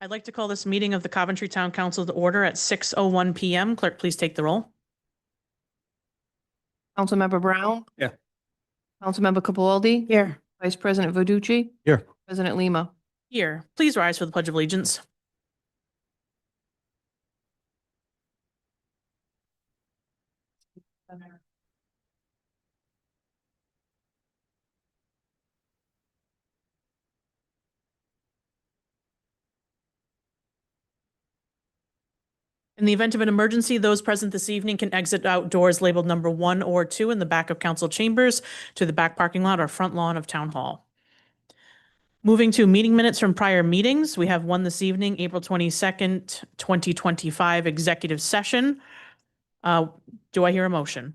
I'd like to call this meeting of the Coventry Town Council to order at 6:01 PM. Clerk, please take the roll. Councilmember Brown? Yeah. Councilmember Capaldi? Here. Vice President Verducci? Here. President Lima? Here, please rise for the Pledge of Allegiance. In the event of an emergency, those present this evening can exit outdoors labeled number 1 or 2 in the back of council chambers to the back parking lot or front lawn of Town Hall. Moving to meeting minutes from prior meetings, we have one this evening, April 22nd, 2025, executive session. Do I hear a motion?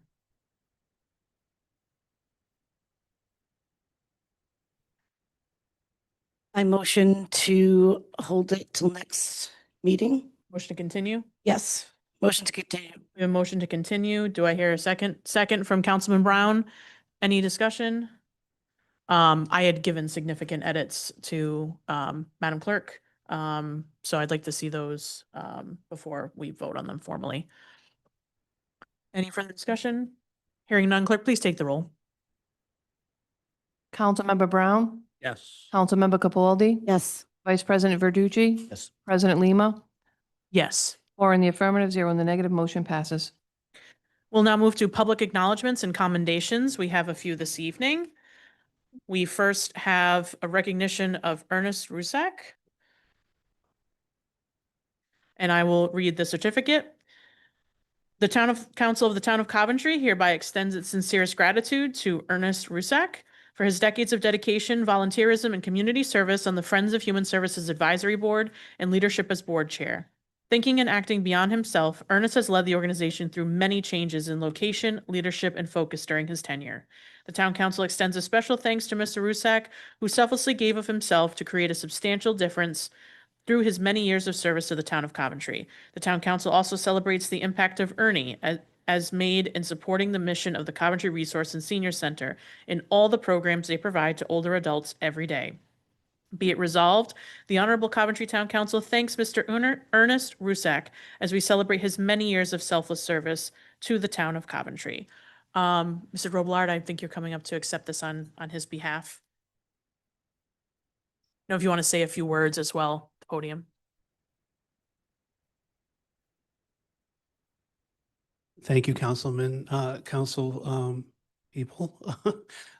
I motion to hold it till next meeting. Motion to continue? Yes. Motion to continue. We have a motion to continue. Do I hear a second? Second from Councilman Brown. Any discussion? I had given significant edits to Madam Clerk. So I'd like to see those before we vote on them formally. Any further discussion? Hearing none, Clerk, please take the roll. Councilmember Brown? Yes. Councilmember Capaldi? Yes. Vice President Verducci? Yes. President Lima? Yes. 4 in the affirmative, 0 in the negative, motion passes. We'll now move to public acknowledgements and commendations. We have a few this evening. We first have a recognition of Ernest Rusak. And I will read the certificate. The Council of the Town of Coventry hereby extends its sincerest gratitude to Ernest Rusak for his decades of dedication, volunteerism, and community service on the Friends of Human Services Advisory Board and leadership as board chair. Thinking and acting beyond himself, Ernest has led the organization through many changes in location, leadership, and focus during his tenure. The Town Council extends a special thanks to Mr. Rusak, who selflessly gave of himself to create a substantial difference through his many years of service to the Town of Coventry. The Town Council also celebrates the impact of Ernie as made in supporting the mission of the Coventry Resource and Senior Center in all the programs they provide to older adults every day. Be it resolved, the Honorable Coventry Town Council thanks Mr. Ernest Rusak as we celebrate his many years of selfless service to the Town of Coventry. Mr. Robillard, I think you're coming up to accept this on his behalf. Know if you want to say a few words as well, at the podium. Thank you, Councilman, Council people.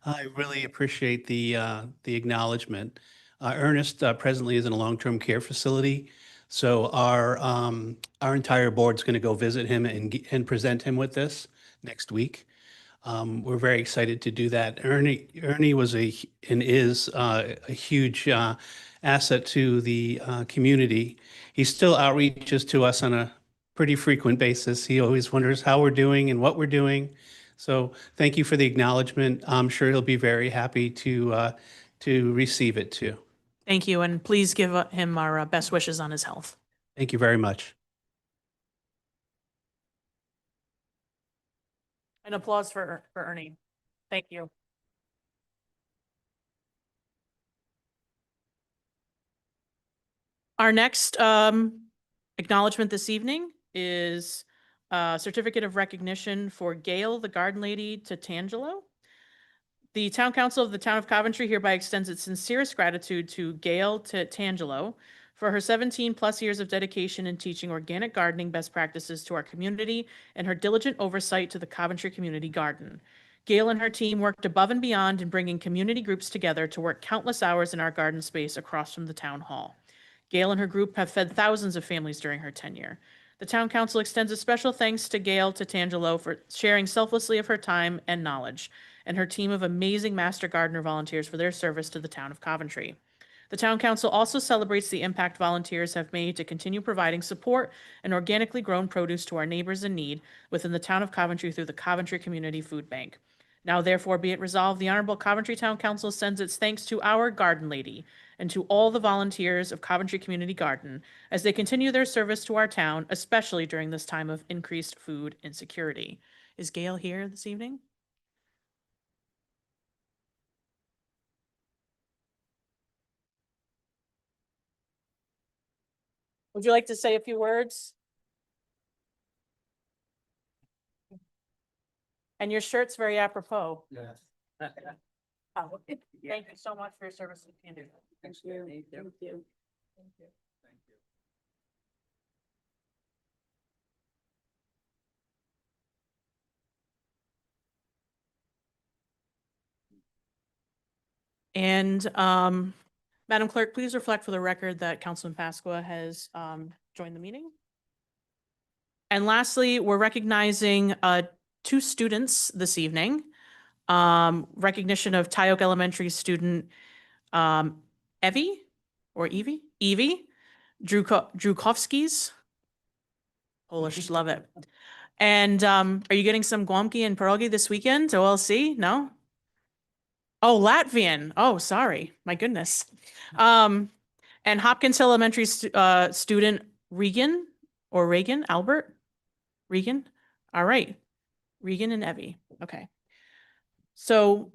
I really appreciate the acknowledgement. Ernest presently is in a long-term care facility, so our entire board's going to go visit him and present him with this next week. We're very excited to do that. Ernie was and is a huge asset to the community. He still outreaches to us on a pretty frequent basis. He always wonders how we're doing and what we're doing. So thank you for the acknowledgement. I'm sure he'll be very happy to receive it too. Thank you, and please give him our best wishes on his health. Thank you very much. An applause for Ernie. Thank you. Our next acknowledgement this evening is a certificate of recognition for Gail, the garden lady, to Tangelo. The Town Council of the Town of Coventry hereby extends its sincerest gratitude to Gail Tangelo for her 17+ years of dedication in teaching organic gardening best practices to our community and her diligent oversight to the Coventry Community Garden. Gail and her team worked above and beyond in bringing community groups together to work countless hours in our garden space across from the Town Hall. Gail and her group have fed thousands of families during her tenure. The Town Council extends a special thanks to Gail Tangelo for sharing selflessly of her time and knowledge, and her team of amazing master gardener volunteers for their service to the Town of Coventry. The Town Council also celebrates the impact volunteers have made to continue providing support and organically grown produce to our neighbors in need within the Town of Coventry through the Coventry Community Food Bank. Now therefore be it resolved, the Honorable Coventry Town Council sends its thanks to our garden lady and to all the volunteers of Coventry Community Garden as they continue their service to our town, especially during this time of increased food insecurity. Is Gail here this evening? Would you like to say a few words? And your shirt's very apropos. Yes. Oh, thank you so much for your service to the community. Thank you. Thank you. And Madam Clerk, please reflect for the record that Councilman Pasqua has joined the meeting. And lastly, we're recognizing two students this evening. Recognition of Tyoke Elementary student Evie or Evie Drukowski's. Polish, love it. And are you getting some Guamki and pierogi this weekend? OLC? No? Oh, Latvian. Oh, sorry. My goodness. And Hopkins Elementary student Regan Albert? Regan? All right. Regan and Evie. Okay. So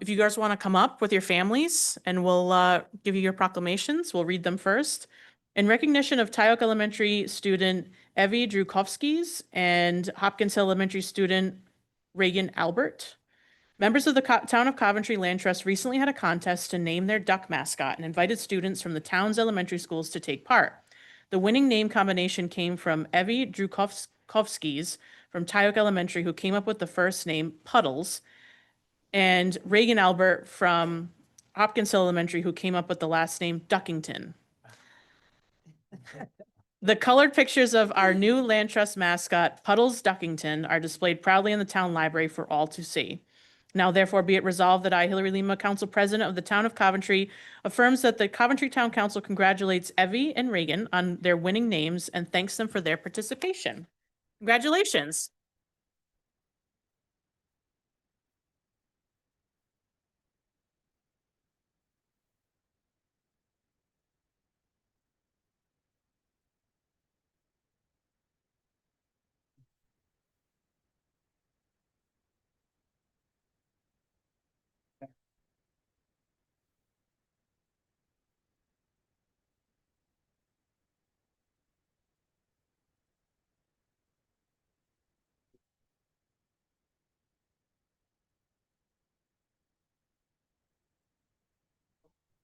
if you guys want to come up with your families and we'll give you your proclamations, we'll read them first. In recognition of Tyoke Elementary student Evie Drukowski's and Hopkins Elementary student Reagan Albert, members of the Town of Coventry Land Trust recently had a contest to name their duck mascot and invited students from the town's elementary schools to take part. The winning name combination came from Evie Drukowski's from Tyoke Elementary, who came up with the first name Puddles, and Reagan Albert from Hopkins Elementary, who came up with the last name Duckington. The colored pictures of our new Land Trust mascot, Puddles Duckington, are displayed proudly in the town library for all to see. Now therefore be it resolved that I, Hillary Lima, Council President of the Town of Coventry, affirms that the Coventry Town Council congratulates Evie and Reagan on their winning names and thanks them for their participation. Congratulations.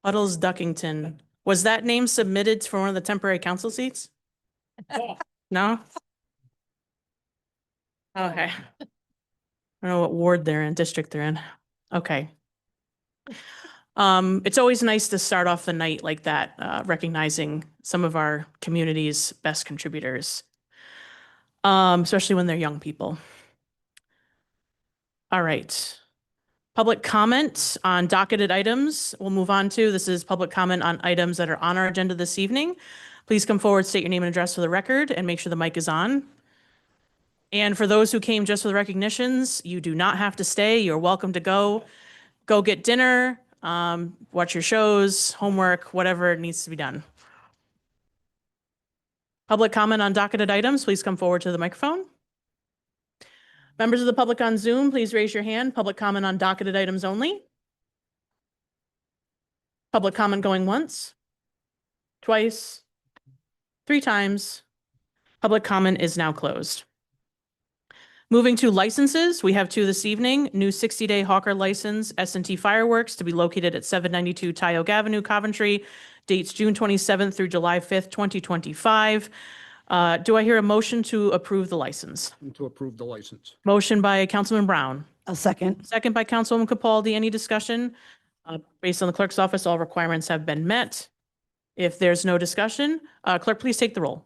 Puddles Duckington. Was that name submitted for one of the temporary council seats? No? Okay. I don't know what ward they're in, district they're in. Okay. It's always nice to start off the night like that, recognizing some of our community's best contributors. Especially when they're young people. All right. Public comment on docketed items. We'll move on to, this is public comment on items that are on our agenda this evening. Please come forward, state your name and address for the record, and make sure the mic is on. And for those who came just for the recognitions, you do not have to stay. You're welcome to go get dinner, watch your shows, homework, whatever needs to be done. Public comment on docketed items, please come forward to the microphone. Members of the public on Zoom, please raise your hand. Public comment on docketed items only. Public comment going once, twice, 3 times. Public comment is now closed. Moving to licenses, we have 2 this evening. New 60-day hawker license, S&T Fireworks, to be located at 792 Tyoke Avenue, Coventry. Dates June 27th through July 5th, 2025. Do I hear a motion to approve the license? To approve the license. Motion by Councilman Brown. A second. Second by Councilwoman Capaldi. Any discussion? Based on the clerk's office, all requirements have been met. If there's no discussion, clerk, please take the roll.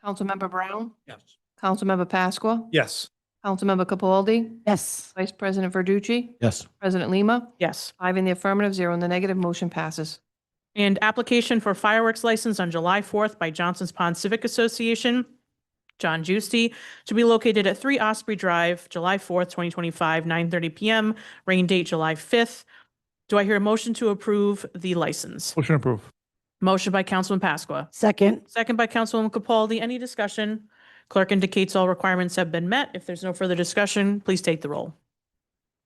Councilmember Brown, Yes. Councilmember Pasqua, Yes. Councilmember Capaldi, Yes. Vice President Verducci, Yes. President Lima, Yes. 5 in the affirmative, 0 in the negative, motion passes. And application for fireworks license on July 4th by Johnson's Pond Civic Association, John Giusti, to be located at 3 Osprey Drive, July 4th, 2025, 9:30 p.m. Rain date July 5th. Do I hear a motion to approve the license? Motion approved. Motion by Councilman Pasqua. Second. Second by Councilwoman Capaldi. Any discussion? Clerk indicates all requirements have been met. If there's no further discussion, please take the roll.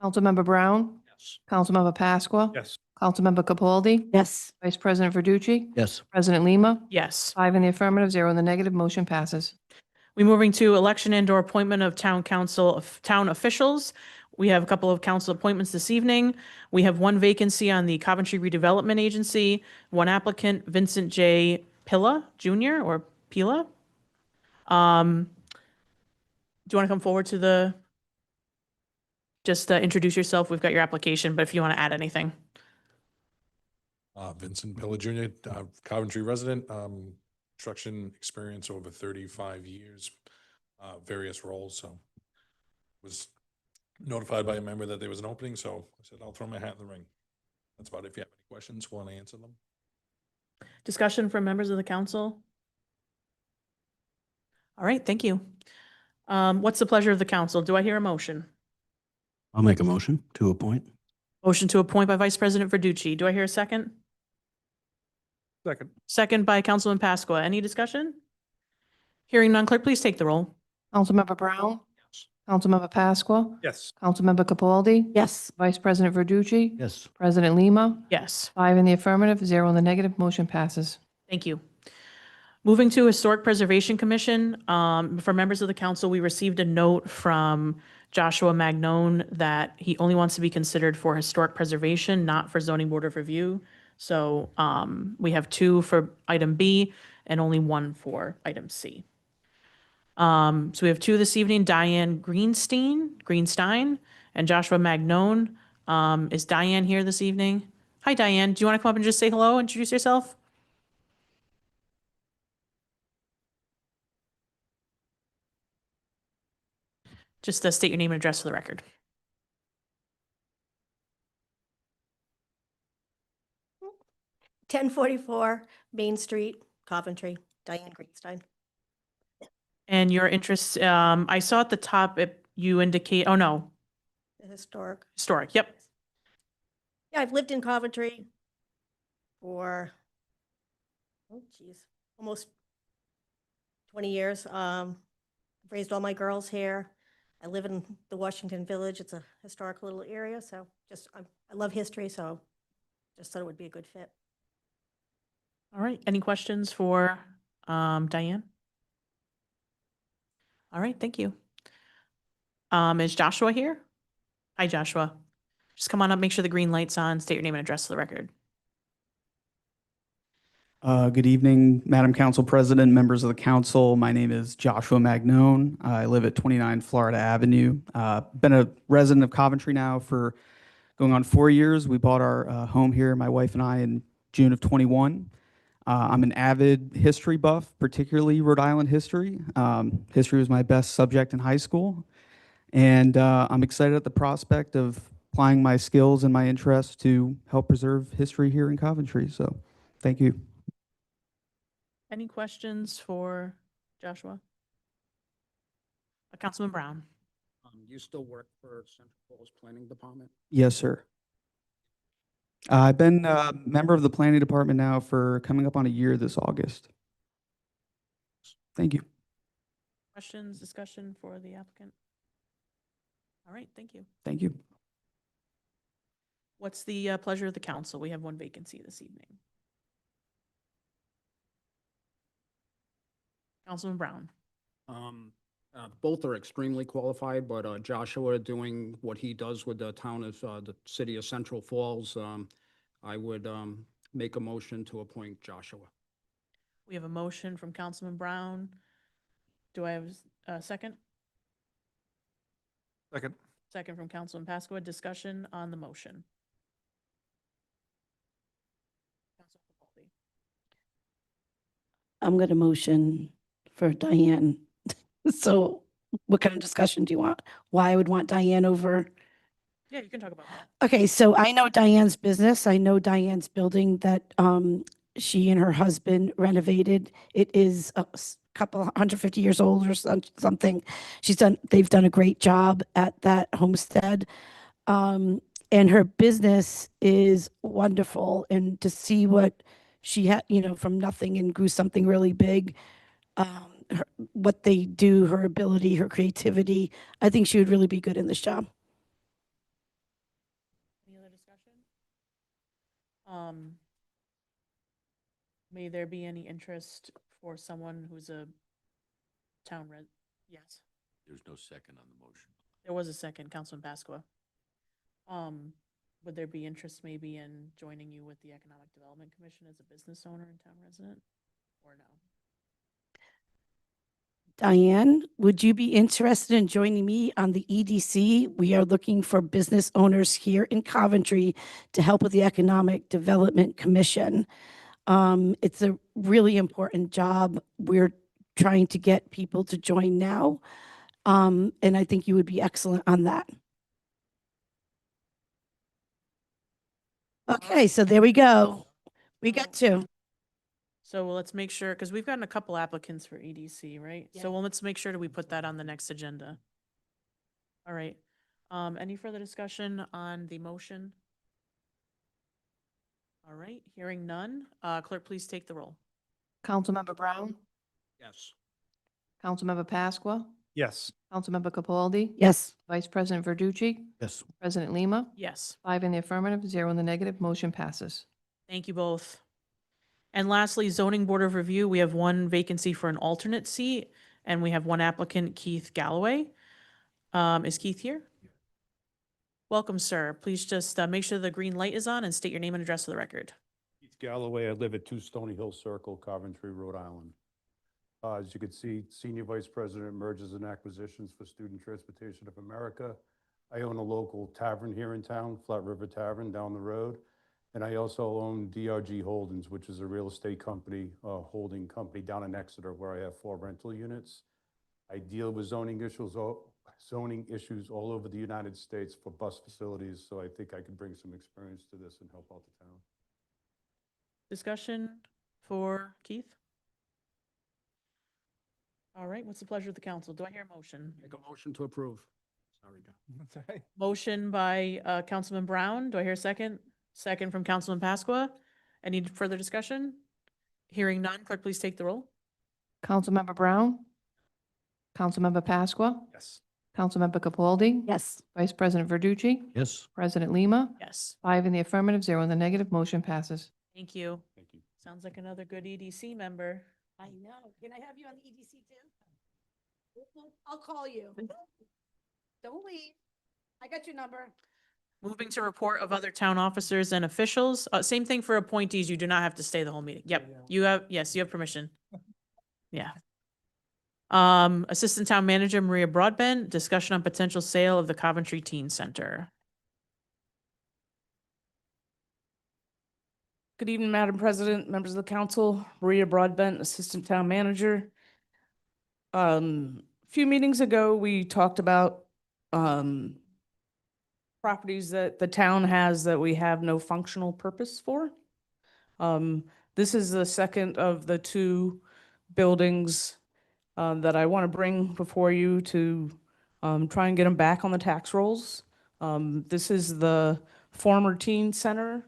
Councilmember Brown, Yes. Councilmember Pasqua, Yes. Councilmember Capaldi, Yes. Vice President Verducci, Yes. President Lima, Yes. 5 in the affirmative, 0 in the negative, motion passes. We're moving to election and/or appointment of town council, of town officials. We have a couple of council appointments this evening. We have one vacancy on the Coventry Redevelopment Agency, one applicant, Vincent J. Pilla Jr. or Pila. Do you want to come forward to just introduce yourself? We've got your application, but if you want to add anything. Vincent Pilla Jr., Coventry resident, construction experience over 35 years, various roles, so was notified by a member that there was an opening, so I said, I'll throw my hat in the ring. That's about it. If you have any questions, want to answer them. Discussion from members of the council? All right, thank you. What's the pleasure of the council? Do I hear a motion? I'll make a motion to appoint. Motion to appoint by Vice President Verducci. Do I hear a second? Second. Second by Councilman Pasqua. Any discussion? Hearing none, clerk, please take the roll. Councilmember Brown, Councilmember Pasqua, Yes. Councilmember Capaldi, Yes. Vice President Verducci, Yes. President Lima, Yes, 5 in the affirmative, 0 in the negative, motion passes. thank you. Moving to Historic Preservation Commission, for members of the council, we received a note from Joshua Magnone that he only wants to be considered for historic preservation, not for zoning board of review. So we have 2 for item B and only 1 for item C. So we have 2 this evening, Diane Greenstein, and Joshua Magnone. Is Diane here this evening? Hi, Diane. Do you want to come up and just say hello, introduce yourself? Just state your name and address for the record. Ten 44 Main Street, Coventry, Diane Greenstein. And your interests, I saw at the top, you indicate, oh no, The historic. historic, yep. Yeah, I've lived in Coventry for, oh geez, almost 20 years. Raised all my girls here. I live in the Washington Village. It's a historic little area, so just, I love history, so just thought it would be a good fit. All right, any questions for Diane? All right, thank you. Is Joshua here? Hi, Joshua. Just come on up, make sure the green light's on, state your name and address for the record. Good evening, Madam Council President, members of the council. My name is Joshua Magnone. I live at 29 Florida Avenue. Been a resident of Coventry now for going on 4 years. We bought our home here, my wife and I, in June of 21. I'm an avid history buff, particularly Rhode Island history. History was my best subject in high school. And I'm excited at the prospect of applying my skills and my interests to help preserve history here in Coventry. So thank you. Any questions for Joshua? Councilman Brown? You still work for Central Falls Planning Department? Yes, sir. I've been a member of the planning department now for coming up on a year this August. Thank you. Questions, discussion for the applicant? All right, thank you. Thank you. What's the pleasure of the council? We have 1 vacancy this evening. Councilman Brown? Both are extremely qualified, but Joshua doing what he does with the town of, the city of Central Falls, I would make a motion to appoint Joshua. We have a motion from Councilman Brown. Do I have a second? Second. Second from Councilman Pasqua. Discussion on the motion. Councilman Capaldi. I'm going to motion for Diane. So what kind of discussion do you want? Why I would want Diane over? Yeah, you can talk about that. Okay, so I know Diane's business. I know Diane's building that she and her husband renovated. It is a couple 150 years old or something. They've done a great job at that homestead. And her business is wonderful. And to see what she had, from nothing and grew something really big, what they do, her ability, her creativity, I think she would really be good in this job. Any other discussion? Um, may there be any interest for someone who's a town yes, There's no second on the motion. there was a second, Councilman Pasqua. Would there be interest maybe in joining you with the Economic Development Commission as a business owner and town resident? Or no? Diane, would you be interested in joining me on the EDC? We are looking for business owners here in Coventry to help with the Economic Development Commission. It's a really important job. We're trying to get people to join now. And I think you would be excellent on that. Okay, so there we go. We got two. So let's make sure, because we've gotten a couple applicants for EDC, right? Yeah. So let's make sure that we put that on the next agenda. All right. Any further discussion on the motion? All right, hearing none. Clerk, please take the roll. Councilmember Brown, Yes. Councilmember Pasqua, Yes. Councilmember Capaldi, Yes. Vice President Verducci, Yes. President Lima, Yes, 5 in the affirmative, 0 in the negative, motion passes. thank you both. And lastly, Zoning Board of Review, we have one vacancy for an alternate seat, and we have one applicant, Keith Galloway. Is Keith here? Welcome, sir. Please just make sure the green light is on and state your name and address for the record. Keith Galloway, I live at 2 Stony Hill Circle, Coventry, Rhode Island. As you can see, Senior Vice President Mergers and Acquisitions for Student Transportation of America. I own a local tavern here in town, Flat River Tavern down the road. And I also own DRG Holdings, which is a real estate company, holding company down in Exeter, where I have 4 rental units. I deal with zoning issues all over the United States for bus facilities, so I think I could bring some experience to this and help out the town. Discussion for Keith? All right, what's the pleasure of the council? Do I hear a motion? Make a motion to approve. Sorry, John. Motion by Councilman Brown. Do I hear a second? Second from Councilman Pasqua. Any further discussion? Hearing none, clerk, please take the roll. Councilmember Brown, Councilmember Pasqua, Yes. Councilmember Capaldi, Yes. Vice President Verducci, Yes. President Lima, Yes, 5 in the affirmative, 0 in the negative, motion passes. thank you. Thank you. Sounds like another good EDC member. I know. Can I have you on the EDC too? I'll call you. Don't leave. I got your number. Moving to report of other town officers and officials. Same thing for appointees. You do not have to stay the whole meeting. Yep, you have, yes, you have permission. Yeah. Assistant Town Manager Maria Broadbent, discussion on potential sale of the Coventry Teen Center. Good evening, Madam President, members of the council, Maria Broadbent, Assistant Town Manager. A few meetings ago, we talked about properties that the town has that we have no functional purpose for. This is the second of the 2 buildings that I want to bring before you to try and get them back on the tax rolls. This is the former teen center.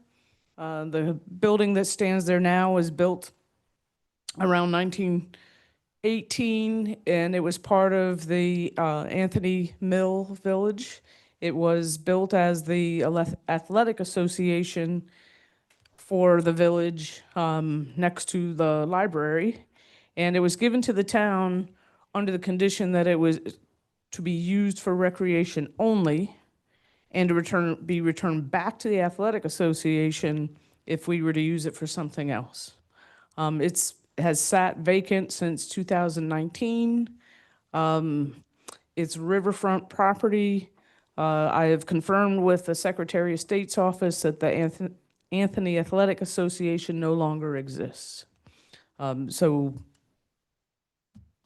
The building that stands there now was built around 1918, and it was part of the Anthony Mill Village. It was built as the athletic association for the village next to the library. And it was given to the town under the condition that it was to be used for recreation only and to be returned back to the athletic association if we were to use it for something else. Has sat vacant since 2019. It's riverfront property. I have confirmed with the Secretary of State's office that the Anthony Athletic Association no longer exists. So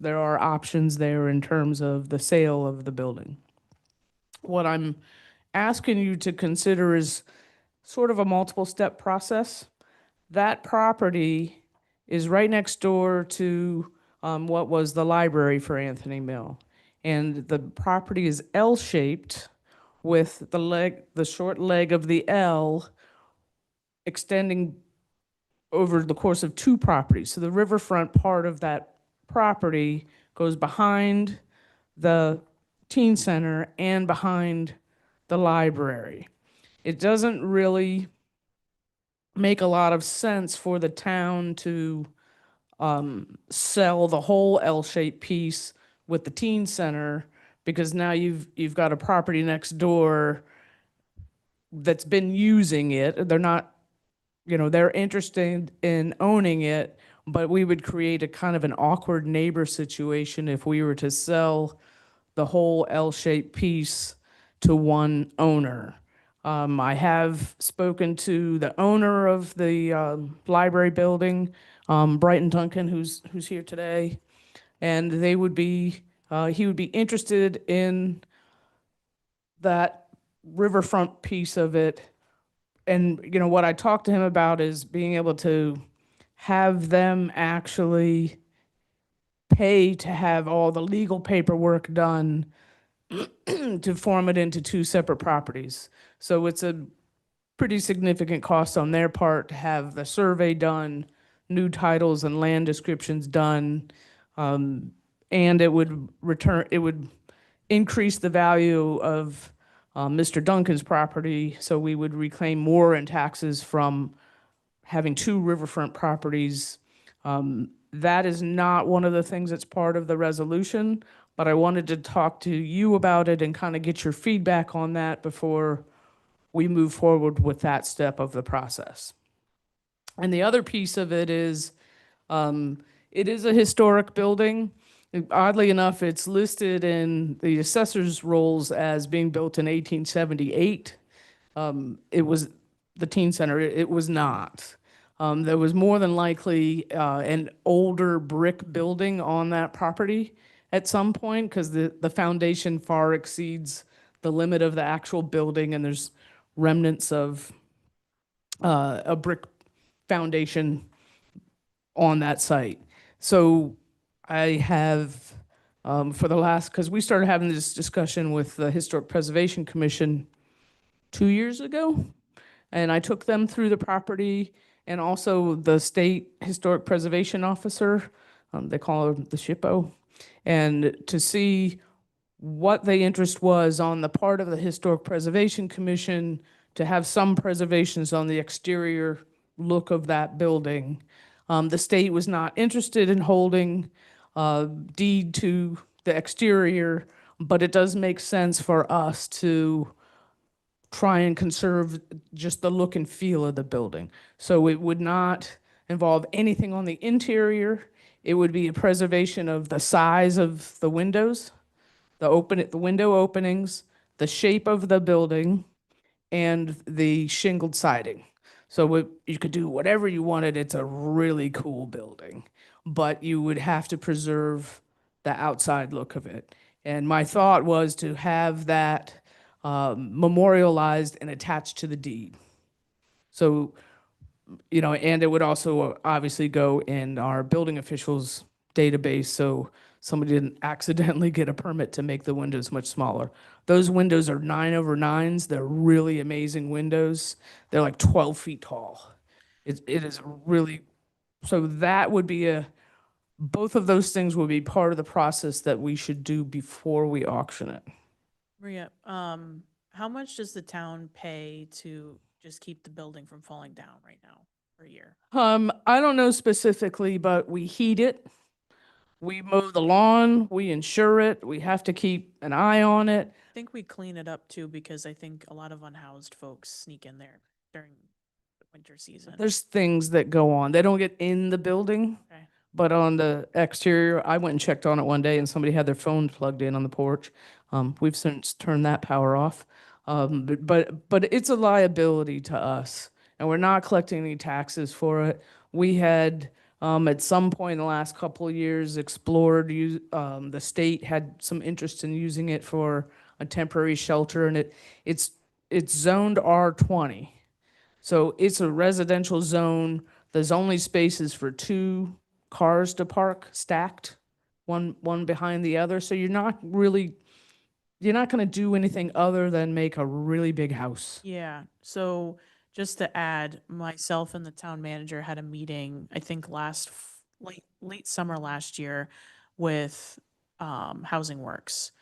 there are options there in terms of the sale of the building. What I'm asking you to consider is sort of a multiple step process. That property is right next door to what was the library for Anthony Mill. And the property is L-shaped with the short leg of the L extending over the course of 2 properties. So the riverfront part of that property goes behind the teen center and behind the library. It doesn't really make a lot of sense for the town to sell the whole L-shaped piece with the teen center, because now you've got a property next door that's been using it. They're not, they're interested in owning it, but we would create a kind of an awkward neighbor situation if we were to sell the whole L-shaped piece to one owner. I have spoken to the owner of the library building, Brighton Duncan, who's here today, and he would be interested in that riverfront piece of it. And what I talked to him about is being able to have them actually pay to have all the legal paperwork done to form it into two separate properties. So it's a pretty significant cost on their part to have the survey done, new titles and land descriptions done, and it would increase the value of Mr. Duncan's property, so we would reclaim more in taxes from having two riverfront properties. That is not one of the things that's part of the resolution, but I wanted to talk to you about it and kind of get your feedback on that before we move forward with that step of the process. And the other piece of it is a historic building. Oddly enough, it's listed in the assessor's rolls as being built in 1878. It was the teen center. It was not. There was more than likely an older brick building on that property at some point, because the foundation far exceeds the limit of the actual building, and there's remnants of a brick foundation on that site. So I have, for the last, because we started having this discussion with the Historic Preservation Commission 2 years ago, and I took them through the property, and also the state historic preservation officer, they call her the SHPO, and to see what the interest was on the part of the Historic Preservation Commission to have some preservations on the exterior look of that building. The state was not interested in holding deed to the exterior, but it does make sense for us to try and conserve just the look and feel of the building. So it would not involve anything on the interior. It would be a preservation of the size of the windows, the window openings, the shape of the building, and the shingled siding. So you could do whatever you wanted. It's a really cool building, but you would have to preserve the outside look of it. And my thought was to have that memorialized and attached to the deed. So, and it would also obviously go in our building officials database, so somebody didn't accidentally get a permit to make the windows much smaller. Those windows are 9/9s. They're really amazing windows. They're like 12 feet tall. It is really, so that would be both of those things would be part of the process that we should do before we auction it. Maria, how much does the town pay to just keep the building from falling down right now per year? I don't know specifically, but we heat it. We mow the lawn, we insure it, we have to keep an eye on it. I think we clean it up too, because I think a lot of unhoused folks sneak in there during the winter season. There's things that go on. They don't get in the building, Okay. but on the exterior, I went and checked on it one day and somebody had their phone plugged in on the porch. We've since turned that power off. But it's a liability to us, and we're not collecting any taxes for it. We had, at some point in the last couple of years, explored, the state had some interest in using it for a temporary shelter, and it's zoned R20. So it's a residential zone. There's only spaces for 2 cars to park stacked, one behind the other. So you're not going to do anything other than make a really big house. Yeah, so just to add, myself and the town manager had a meeting, I think late summer last year with Housing Works,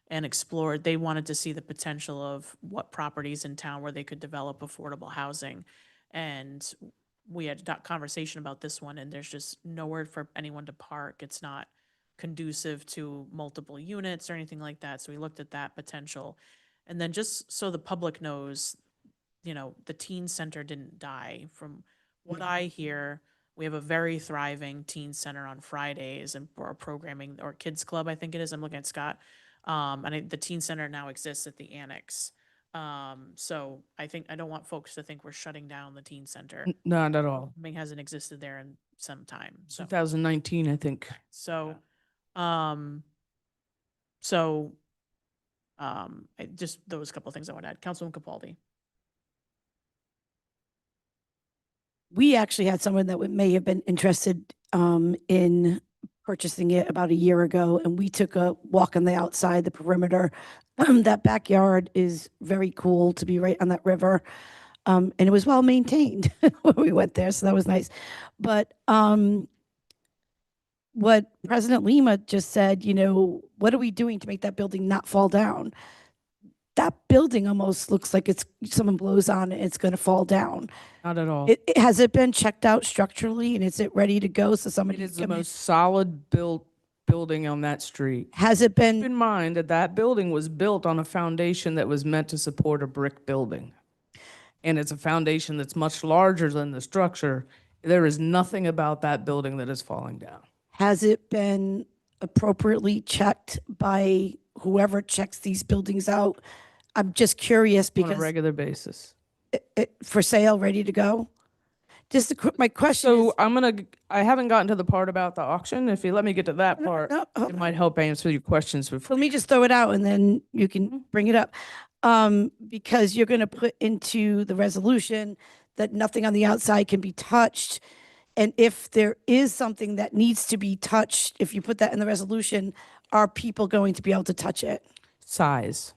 and explored, they wanted to see the potential of what properties in town where they could develop affordable housing. And we had a conversation about this one, and there's just nowhere for anyone to park. It's not conducive to multiple units or anything like that. So we looked at that potential. And then just so the public knows, you know, the teen center didn't die. From what I hear, we have a very thriving teen center on Fridays and or programming, or kids club, I think it is. I'm looking at Scott. The teen center now exists at the annex. So I think, I don't want folks to think we're shutting down the teen center. Not at all. Programming hasn't existed there in some time, so. 2019, I think. So, um, so, just those couple of things I want to add. Councilwoman Capaldi. We actually had someone that may have been interested in purchasing it about a year ago, and we took a walk on the outside, the perimeter. That backyard is very cool to be right on that river. And it was well maintained when we went there, so that was nice. But what President Lima just said, you know, what are we doing to make that building not fall down? That building almost looks like someone blows on it, it's going to fall down. Not at all. Has it been checked out structurally, and is it ready to go so It somebody is the can come in? most solid built building on that street. Has it Keep been, in mind that that building was built on a foundation that was meant to support a brick building. And it's a foundation that's much larger than the structure. There is nothing about that building that is falling down. has it been appropriately checked by whoever checks these buildings out? I'm just curious On a because regular basis. for sale, ready to go? Just my question is. So I haven't gotten to the part about the auction. If you let me get to that No, part, no, hold it on. might help answer your questions before. Let me just throw it out and then you can bring it up. Because you're going to put into the resolution that nothing on the outside can be touched. And if there is something that needs to be touched, if you put that in the resolution, are people going to be able to touch it? Size.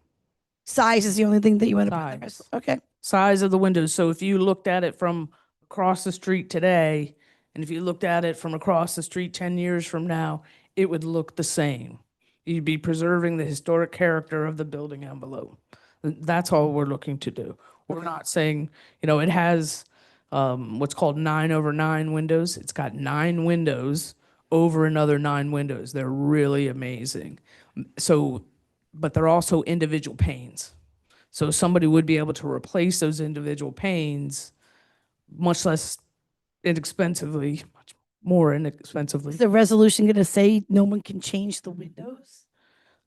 Size is the only thing that you want to put in there. Size. Okay. Size of the windows. So if you looked at it from across the street today, and if you looked at it from across the street 10 years from now, it would look the same. You'd be preserving the historic character of the building envelope. That's all we're looking to do. We're not saying, you know, it has what's called 9/9 windows. It's got 9 windows over another 9 windows. They're really amazing. So, but they're also individual panes. So somebody would be able to replace those individual panes much less inexpensively, much more inexpensively. Is the resolution going to say no one can change the windows?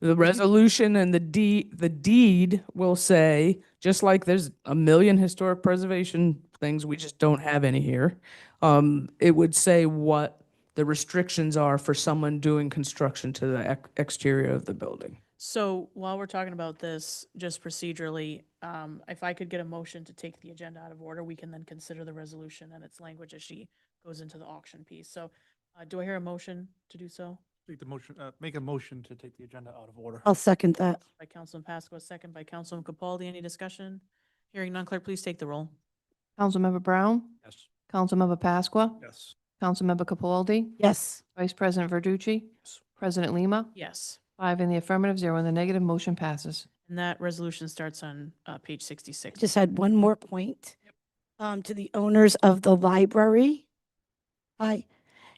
The resolution and the deed will say, just like there's a million historic preservation things, we just don't have any here. It would say what the restrictions are for someone doing construction to the exterior of the building. So while we're talking about this, just procedurally, if I could get a motion to take the agenda out of order, we can then consider the resolution and its language as she goes into the auction piece. So do I hear a motion to do so? Make a motion to take the agenda out of order. I'll second that. By Councilman Pasqua, second by Councilman Capaldi. Any discussion? Hearing none, clerk, please take the roll. Councilmember Brown, Yes. Councilmember Pasqua, Yes. Councilmember Capaldi, Yes. Vice President Verducci, President Lima, Yes, 5 in the affirmative, 0 in the negative, motion passes. and that resolution starts on page 66. Just had one more point. To the owners of the library. Hi,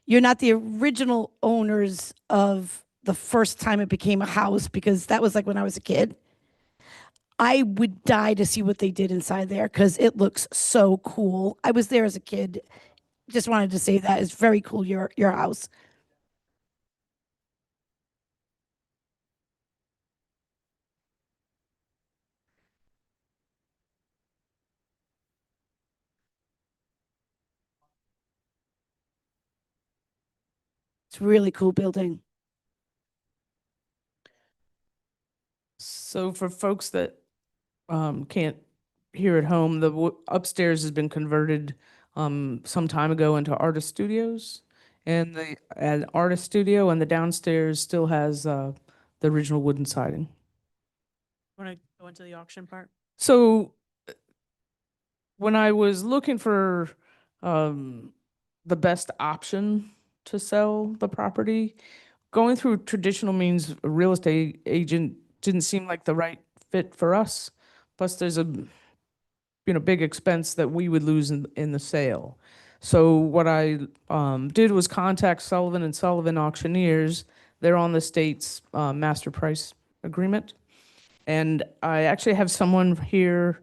you're not the original owners of the first time it became a house, because that was like when I was a kid. I would die to see what they did inside there because it looks so cool. I was there as a kid. Just wanted to say that it's very cool, your house. It's a really cool building. So for folks that can't hear at home, the upstairs has been converted some time ago into artist studios. And an artist studio, and the downstairs still has the original wooden siding. Want to go into the auction part? So when I was looking for the best option to sell the property, going through traditional means, a real estate agent didn't seem like the right fit for us. Plus, there's a big expense that we would lose in the sale. So what I did was contact Sullivan and Sullivan Auctioneers. They're on the state's master price agreement. And I actually have someone here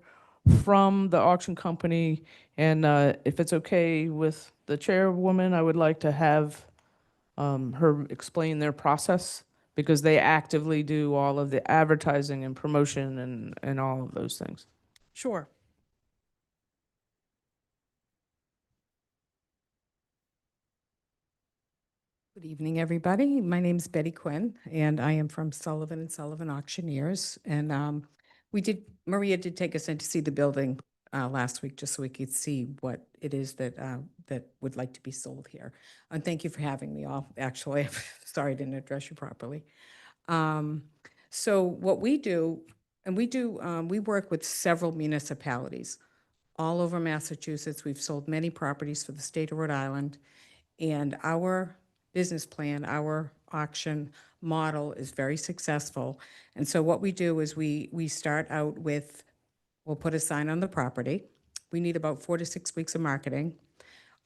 from the auction company, and if it's okay with the chairwoman, I would like to have her explain their process, because they actively do all of the advertising and promotion and all of those things. Sure. Good evening, everybody. My name's Betty Quinn, and I am from Sullivan and Sullivan Auctioneers. And Maria did take us in to see the building last week, just so we could see what it is that would like to be sold here. And thank you for having me all. Actually, I'm sorry I didn't address you properly. So what we do, we work with several municipalities all over Massachusetts. We've sold many properties for the state of Rhode Island. And our business plan, our auction model is very successful. And so what we do is we start out with, we'll put a sign on the property. We need about 4 to 6 weeks of marketing.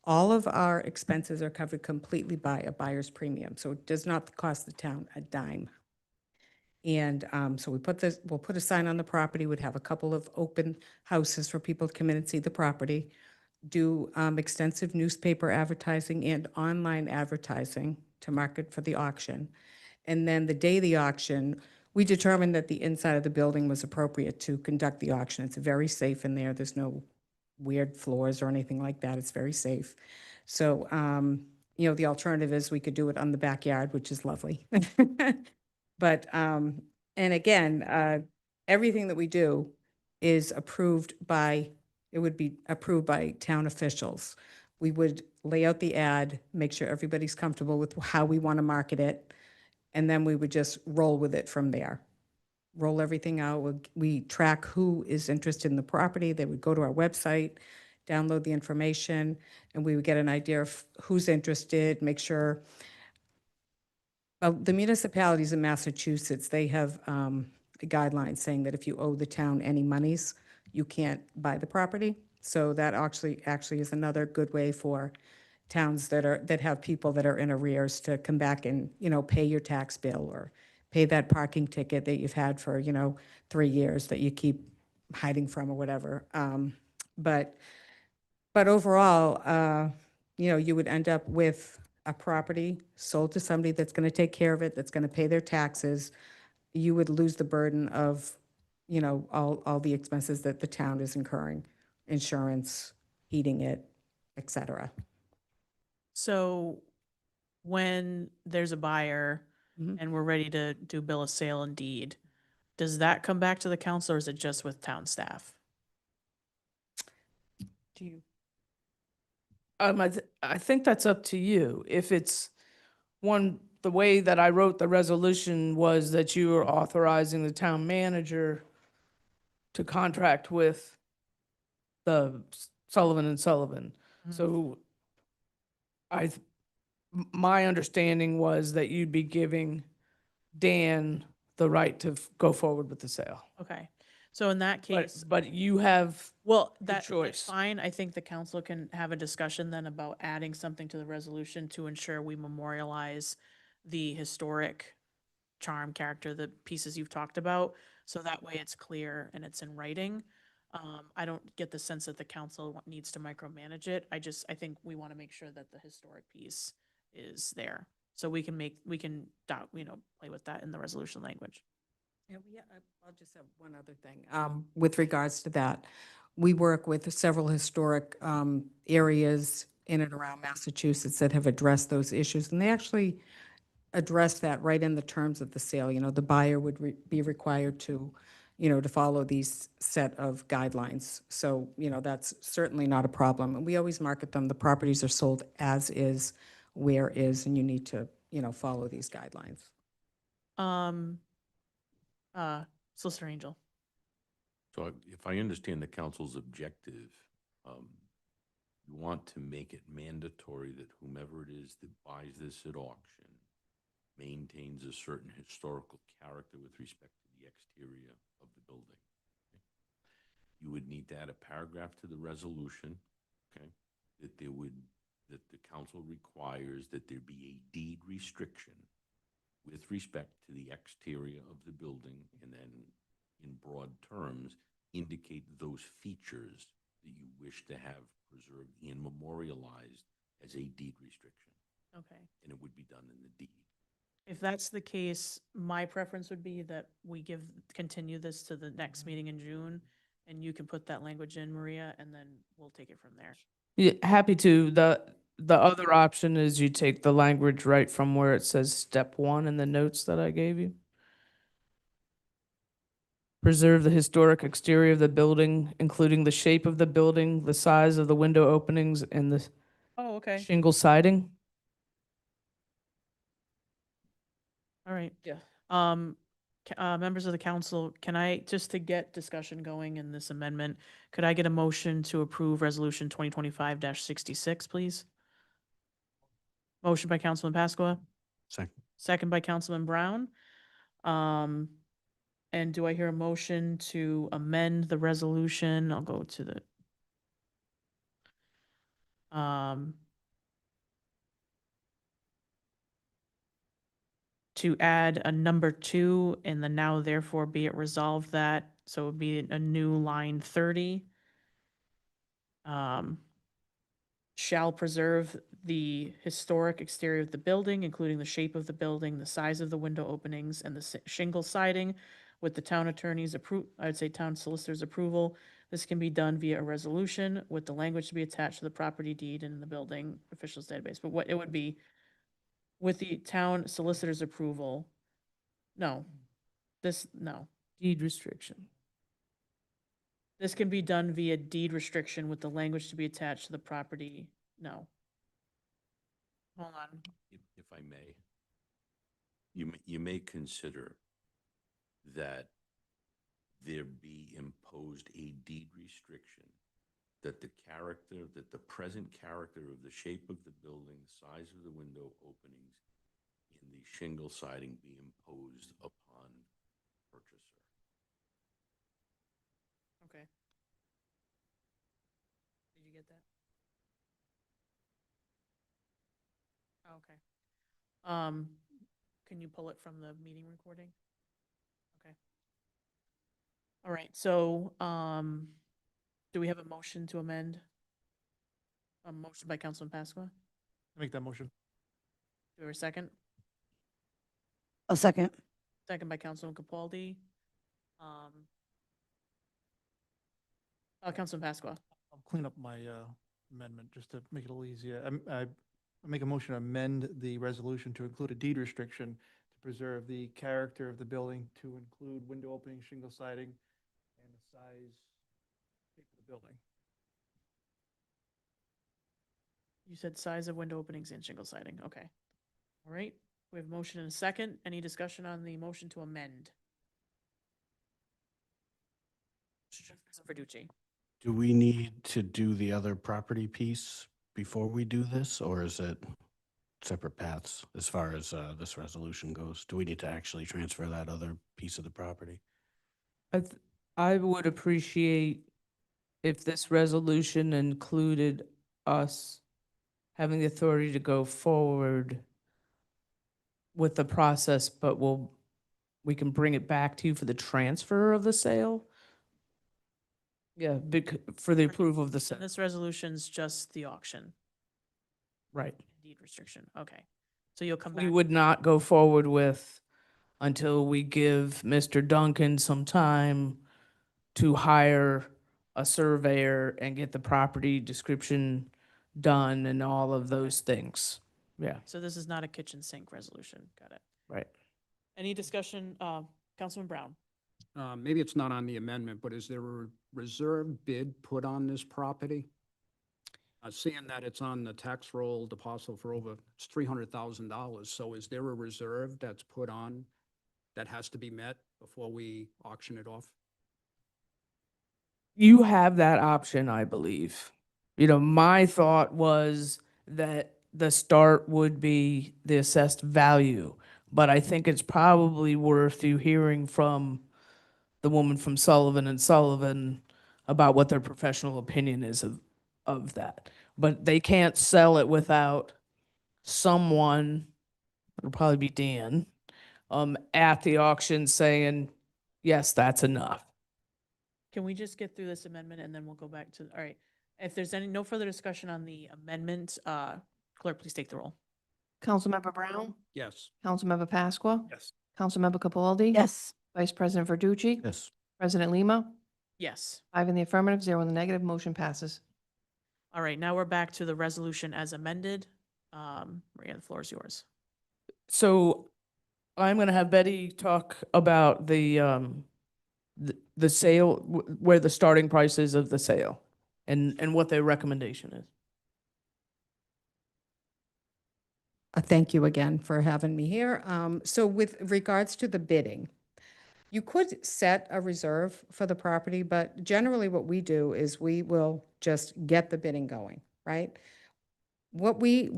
All of our expenses are covered completely by a buyer's premium, so it does not cost the town a dime. And so we'll put a sign on the property, would have a couple of open houses for people to come in and see the property, do extensive newspaper advertising and online advertising to market for the auction. And then the day of the auction, we determined that the inside of the building was appropriate to conduct the auction. It's very safe in there. There's no weird floors or anything like that. It's very safe. So, the alternative is we could do it on the backyard, which is lovely. But, and again, everything that we do is approved by, it would be approved by town officials. We would lay out the ad, make sure everybody's comfortable with how we want to market it, and then we would just roll with it from there. Roll everything out. We track who is interested in the property. They would go to our website, download the information, and we would get an idea of who's interested, make sure. The municipalities in Massachusetts, they have guidelines saying that if you owe the town any monies, you can't buy the property. So that actually is another good way for towns that have people that are in arrears to come back and, pay your tax bill or pay that parking ticket that you've had for, 3 years that you keep hiding from or whatever. But overall, you would end up with a property sold to somebody that's going to take care of it, that's going to pay their taxes. You would lose the burden of, all the expenses that the town is incurring, insurance, heating it, et cetera. So when there's a buyer Mhm. and we're ready to do bill of sale and deed, does that come back to the council, or is it just with town staff? Do you? I think that's up to you. If it's the way that I wrote the resolution was that you were authorizing the town manager to contract with the Sullivan and Sullivan. Mhm. So my understanding was that you'd be giving Dan the right to go forward with the sale. Okay, so in that case, But you have, well, that's choice. fine. I think the council can have a discussion then about adding something to the resolution to ensure we memorialize the historic charm, character, the pieces you've talked about, so that way it's clear and it's in writing. I don't get the sense that the council needs to micromanage it. I think we want to make sure that the historic piece is there. So we can play with that in the resolution language. Yeah, I'll just have one other thing. With regards to that, we work with several historic areas in and around Massachusetts that have addressed those issues, and they actually address that right in the terms of the sale. The buyer would be required to, to follow these set of guidelines. So, that's certainly not a problem. And we always market them. The properties are sold as is, where is, and you need to, follow these guidelines. Solicitor Angel. So if I understand the council's objective, you want to make it mandatory that whomever it is that buys this at auction maintains a certain historical character with respect to the exterior of the building. you would need to add a paragraph to the resolution, okay? That there would, that the council requires that there be a deed restriction with respect to the exterior of the building, and then in broad terms, indicate those features that you wish to have preserved and memorialized as a deed restriction, Okay. and it would be done in the deed. If that's the case, my preference would be that we continue this to the next meeting in June, and you can put that language in, Maria, and then we'll take it from there. Yeah, happy to. The other option is you take the language right from where it says step 1 in the notes that I gave you. Preserve the historic exterior of the building, including the shape of the building, the size of the window openings, and the Oh, okay. shingle siding. All right. Yeah. Members of the council, can I, just to get discussion going in this amendment, could I get a motion to approve Resolution 2025-66, please? Motion by Councilman Pasqua, Second. second by Councilman Brown. And do I hear a motion to amend the resolution? I'll go to the, to add a number 2 in the now therefore be it resolved that, so it would be a new line 30. Shall preserve the historic exterior of the building, including the shape of the building, the size of the window openings, and the shingle siding with the town attorney's I'd say town solicitor's approval. This can be done via a resolution with the language to be attached to the property deed and in the building officials database. But what it would be with the town solicitor's approval. No, no. Deed restriction. This can be done via deed restriction with the language to be attached to the property. No. Hold on. If I may, you may consider that there be imposed a deed restriction, that the present character of the shape of the building, size of the window openings, and the shingle siding be imposed upon purchaser. Okay. Did you get that? Oh, okay. Can you pull it from the meeting recording? Okay. All right, so, do we have a motion to amend? A motion by Councilman Pasqua? Make that motion. Do we have a second? A second. Second by Councilman Capaldi. Councilman Pasqua. I'll clean up my amendment just to make it a little easier. I make a motion to amend the resolution to include a deed restriction to preserve the character of the building, to include window opening, shingle siding, and the size, shape of the building. You said size of window openings and shingle siding. Okay. All right. We have a motion and a second. Any discussion on the motion to amend? Verducci. Do we need to do the other property piece before we do this, or is it separate paths as far as this resolution goes? Do we need to actually transfer that other piece of the property? I would appreciate if this resolution included us having the authority to go forward with the process, but we can bring it back to you for the transfer of the sale. Yeah, for the approval of the And sale. this resolution's just the auction, Right. deed restriction. Okay. So you'll come We back. would not go forward with until we give Mr. Duncan some time to hire a surveyor and get the property description done and all of those things. Yeah, So this is not a kitchen sink resolution. Got it. right. Any discussion, Councilman Brown? Maybe it's not on the amendment, but is there a reserve bid put on this property? Seeing that it's on the tax roll deposit for it's $300,000. So is there a reserve that's put on that has to be met before we auction it off? You have that option, I believe. My thought was that the start would be the assessed value, but I think it's probably worth you hearing from the woman from Sullivan and Sullivan about what their professional opinion is of that. But they can't sell it without someone, it'll probably be Dan, at the auction saying, yes, that's enough. Can we just get through this amendment and then we'll go back to, all right. If there's no further discussion on the amendment, clerk, please take the roll. Councilmember Brown, Yes. Councilmember Pasqua, Yes. Councilmember Capaldi. Yes. Vice President Verducci. Yes. President Lima. Yes. 5 in the affirmative, 0 in the negative, motion passes. All right, now we're back to the resolution as amended. Maria, the floor is yours. So I'm going to have Betty talk about the sale, where the starting price is of the sale and what their recommendation is. Thank you again for having me here. So with regards to the bidding, you could set a reserve for the property, but generally what we do is we will just get the bidding going, right? What we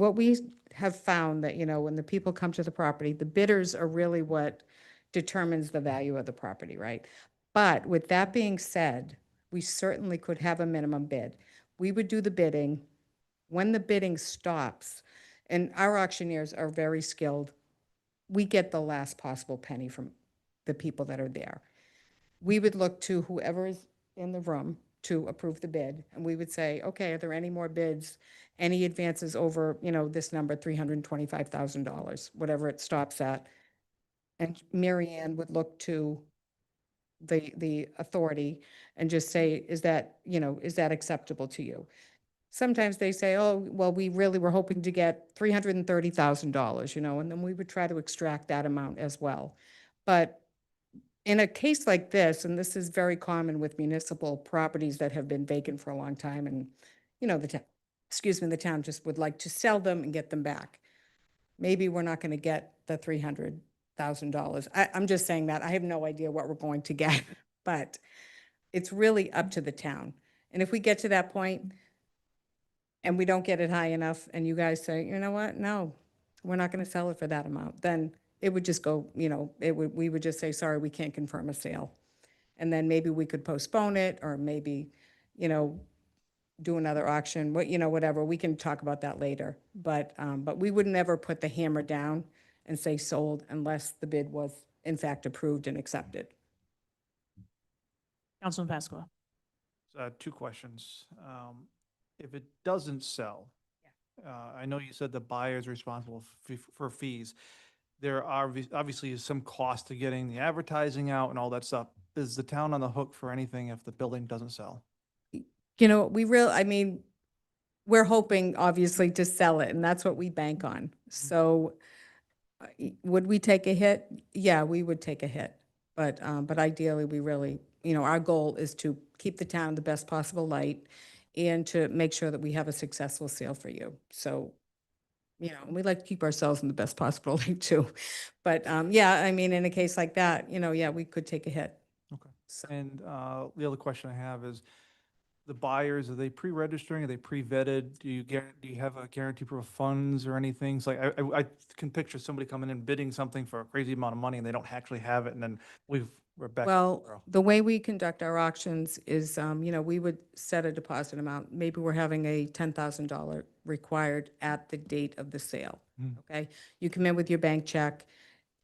have found that, when the people come to the property, the bidders are really what determines the value of the property, right? But with that being said, we certainly could have a minimum bid. We would do the bidding. When the bidding stops, and our auctioneers are very skilled, we get the last possible penny from the people that are there. We would look to whoever is in the room to approve the bid, and we would say, okay, are there any more bids? Any advances over, this number, $325,000, whatever it stops at? And Mary Ann would look to the authority and just say, is that acceptable to you? Sometimes they say, oh, well, we really were hoping to get $330,000, and then we would try to extract that amount as well. But in a case like this, and this is very common with municipal properties that have been vacant for a long time, and, the town just would like to sell them and get them back. Maybe we're not going to get the $300,000. I'm just saying that. I have no idea what we're going to get, but it's really up to the town. And if we get to that point and we don't get it high enough, and you guys say, you know what, no, we're not going to sell it for that amount, then it would just go, we would just say, sorry, we can't confirm a sale. And then maybe we could postpone it, or maybe, do another auction, whatever. We can talk about that later. But we would never put the hammer down and say sold unless the bid was in fact approved and accepted. Councilman Pasqua. Two questions. If it doesn't sell, I know you said the buyer is responsible for fees. There are obviously some cost to getting the advertising out and all that stuff. Is the town on the hook for anything if the building doesn't sell? We're hoping obviously to sell it, and that's what we bank on. So would we take a hit? Yeah, we would take a hit. But ideally, we really, our goal is to keep the town in the best possible light and to make sure that we have a successful sale for you. So, we like to keep ourselves in the best possible light too. But in a case like that, we could take a hit. Okay. So- And the other question I have is, the buyers, are they pre-registering? Are they pre-vetted? Do you have a guarantee proof of funds or anything? It's like, I can picture somebody coming in bidding something for a crazy amount of money and they don't actually have it, and then we're back. to Well, zero. the way we conduct our auctions is, we would set a deposit amount. Maybe we're having a $10,000 required at the date of the sale. Mm. Okay? You come in with your bank check.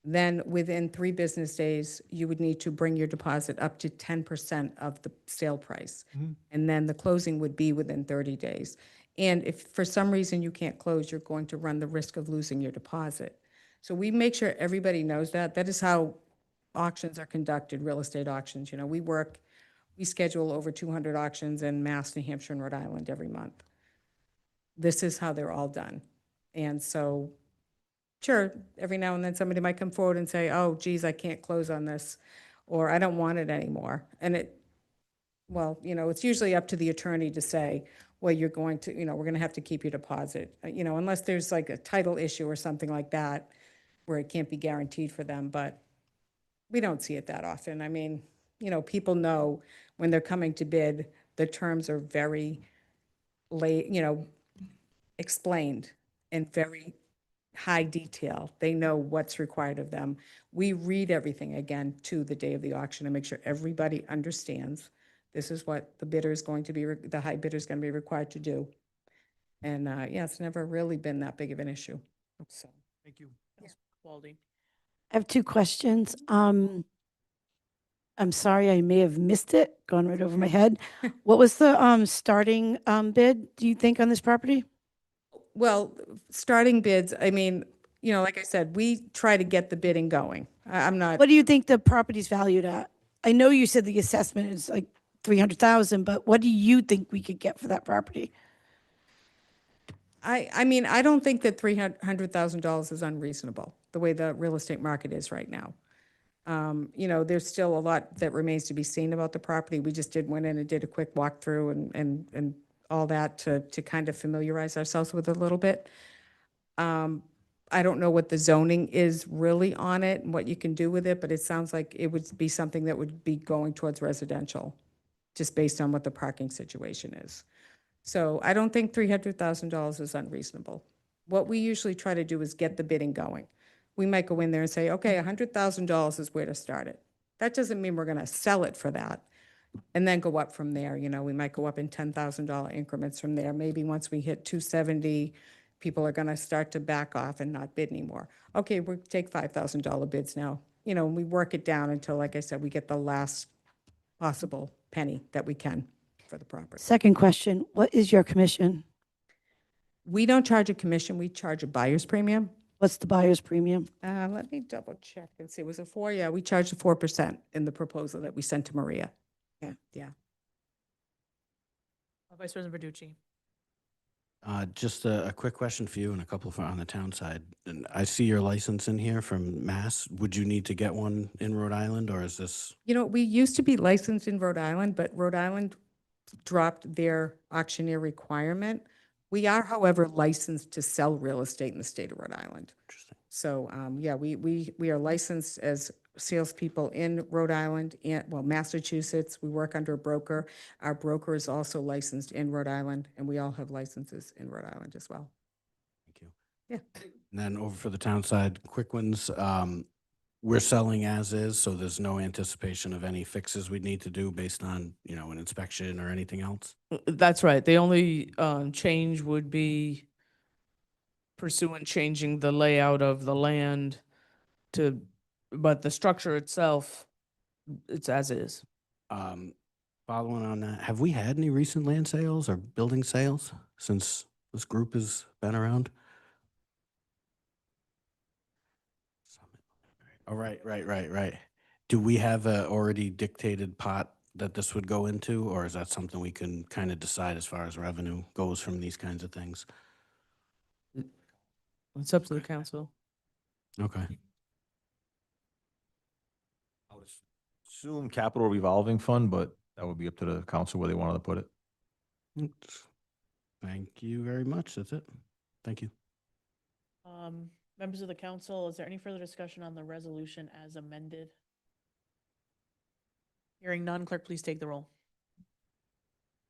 Then within 3 business days, you would need to bring your deposit up to 10% of the sale price. Mhm. And then the closing would be within 30 days. And if for some reason you can't close, you're going to run the risk of losing your deposit. So we make sure everybody knows that. That is how auctions are conducted, real estate auctions. We schedule over 200 auctions in Mass, New Hampshire, and Rhode Island every month. This is how they're all done. And so, sure, every now and then somebody might come forward and say, oh, geez, I can't close on this, or I don't want it anymore. And it's usually up to the attorney to say, well, you're going to, we're going to have to keep your deposit, unless there's like a title issue or something like that where it can't be guaranteed for them. But we don't see it that often. People know when they're coming to bid, the terms are very explained in very high detail. They know what's required of them. We read everything again to the day of the auction and make sure everybody understands This is what the bidder is going to be, the high bidder is going to be required to do. And yeah, it's never really been that big of an issue. So. Thank you. Walde. I have two questions. I'm sorry, I may have missed it, gone right over my head. What was the starting bid, do you think, on this property? Well, starting bids, I mean, you know, like I said, we try to get the bidding going. I'm not, What do you think the property's valued at? I know you said the assessment is like 300,000, but what do you think we could get for that property? I mean, I don't think that $300,000 is unreasonable, the way the real estate market is right now. You know, there's still a lot that remains to be seen about the property. We just went in and did a quick walkthrough and all that to kind of familiarize ourselves with it a little bit. I don't know what the zoning is really on it and what you can do with it, but it sounds like it would be something that would be going towards residential, just based on what the parking situation is. So I don't think $300,000 is unreasonable. What we usually try to do is get the bidding going. We might go in there and say, okay, $100,000 is where to start it. That doesn't mean we're going to sell it for that and then go up from there. You know, we might go up in $10,000 increments from there. Maybe once we hit 270, people are going to start to back off and not bid anymore. Okay, we'll take $5,000 bids now. You know, we work it down until, like I said, we get the last possible penny that we can for the property. Second question, what is your commission? We don't charge a commission, we charge a buyer's premium. What's the buyer's premium? Let me double check and see, was it 4? Yeah, we charged 4% in the proposal that we sent to Maria. Yeah. Yeah. Vice President Verducci. Just a quick question for you and a couple for on the town side. And I see your license in here from Mass. Would you need to get one in Rhode Island, or is this? You know, we used to be licensed in Rhode Island, but Rhode Island dropped their auctioneer requirement. We are, however, licensed to sell real estate in the state of Rhode Island. Interesting. So, yeah, we are licensed as salespeople in Rhode Island and, well, Massachusetts. We work under a broker. Our broker is also licensed in Rhode Island, and we all have licenses in Rhode Island as well. Thank you. Yeah. And then over for the town side, quick ones. We're selling as is, so there's no anticipation of any fixes we'd need to do based on, you know, an inspection or anything else? That's right. The only change would be pursuant changing the layout of the land to, but the structure itself, it's as is. Following on that, have we had any recent land sales or building sales since this group has been around? Oh, right. Do we have a already dictated pot that this would go into, or is that something we can kind of decide as far as revenue goes from these kinds of things? It's up to the council. Okay. I would assume capital revolving fund, but that would be up to the council where they wanted to put it. Thank you very much. That's it. Thank you. Members of the council, is there any further discussion on the resolution as amended? Hearing none, clerk, please take the roll.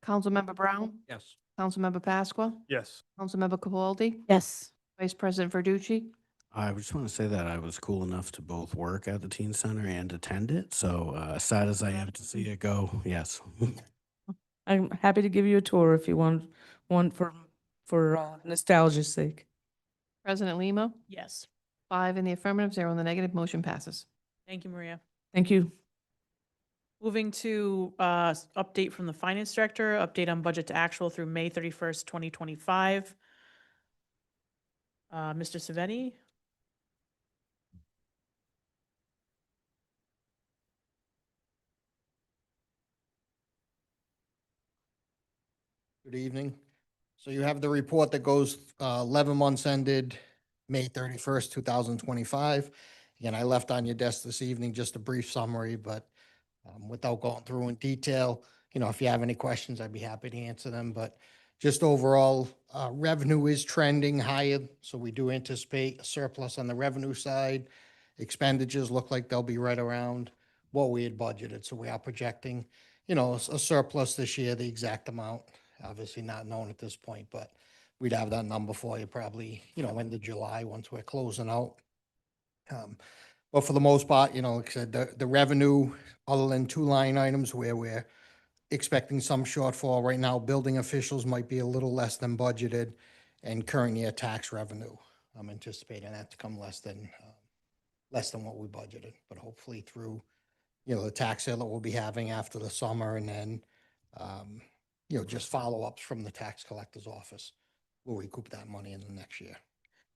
Councilmember Brown? Yes. Councilmember Pasqua? Yes. Councilmember Capaldi? Yes. Vice President Verducci? I just want to say that I was cool enough to both work at the teen center and attend it. So as sad as I am to see it go, yes. I'm happy to give you a tour if you want one for nostalgia's sake. President Lima? Yes. 5 in the affirmative, 0 in the negative, motion passes. Thank you, Maria. Thank you. Moving to update from the finance director, update on budget to actual through May 31st, 2025. Mr. Saveni? Good evening. So you have the report that goes 11 months ended May 31st, 2025. Again, I left on your desk this evening just a brief summary, but without going through in detail, you know, if you have any questions, I'd be happy to answer them. But just overall, revenue is trending higher, so we do anticipate a surplus on the revenue side. Expenditures look like they'll be right around what we had budgeted, so we are projecting, you know, a surplus this year, the exact amount. Obviously not known at this point, but we'd have that number for you probably, you know, end of July once we're closing out. But for the most part, you know, like I said, the revenue, other than 2 line items where we're expecting some shortfall. Right now, building officials might be a little less than budgeted, and current year tax revenue, I'm anticipating that to come less than what we budgeted, but hopefully through, the tax sale that we'll be having after the summer, and then, just follow-ups from the tax collector's office, we'll recoup that money in the next year.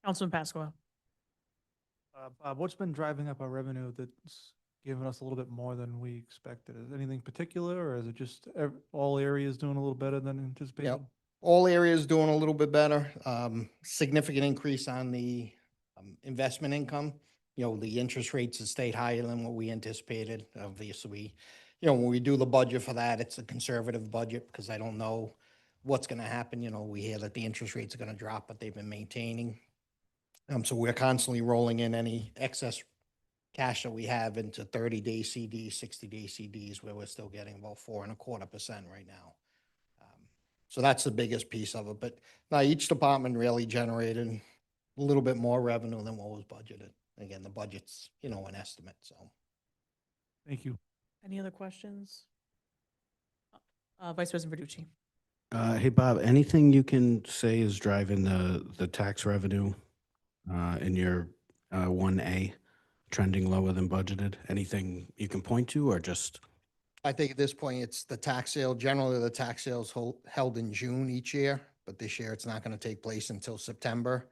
Councilman Pasqua. Bob, what's been driving up our revenue that's given us a little bit more than we expected? Is anything particular, or is it just all areas doing a little better than anticipated? Yep. All areas doing a little bit better. Significant increase on the investment income. The interest rates have stayed higher than what we anticipated. Obviously, when we do the budget for that, it's a conservative budget because I don't know what's going to happen. We hear that the interest rates are going to drop, but they've been maintaining. So we're constantly rolling in any excess cash that we have into 30-day CDs, 60-day CDs, where we're still getting about 4.25% right now. So that's the biggest piece of it. But now each department really generated a little bit more revenue than what was budgeted. Again, the budget's, an estimate, so. Thank you. Any other questions? Vice President Verducci. Hey, Bob, anything you can say is driving the tax revenue in your 1A trending lower than budgeted? Anything you can point to, or just? I think at this point, it's the tax sale. Generally, the tax sale's held in June each year, but this year it's not going to take place until September.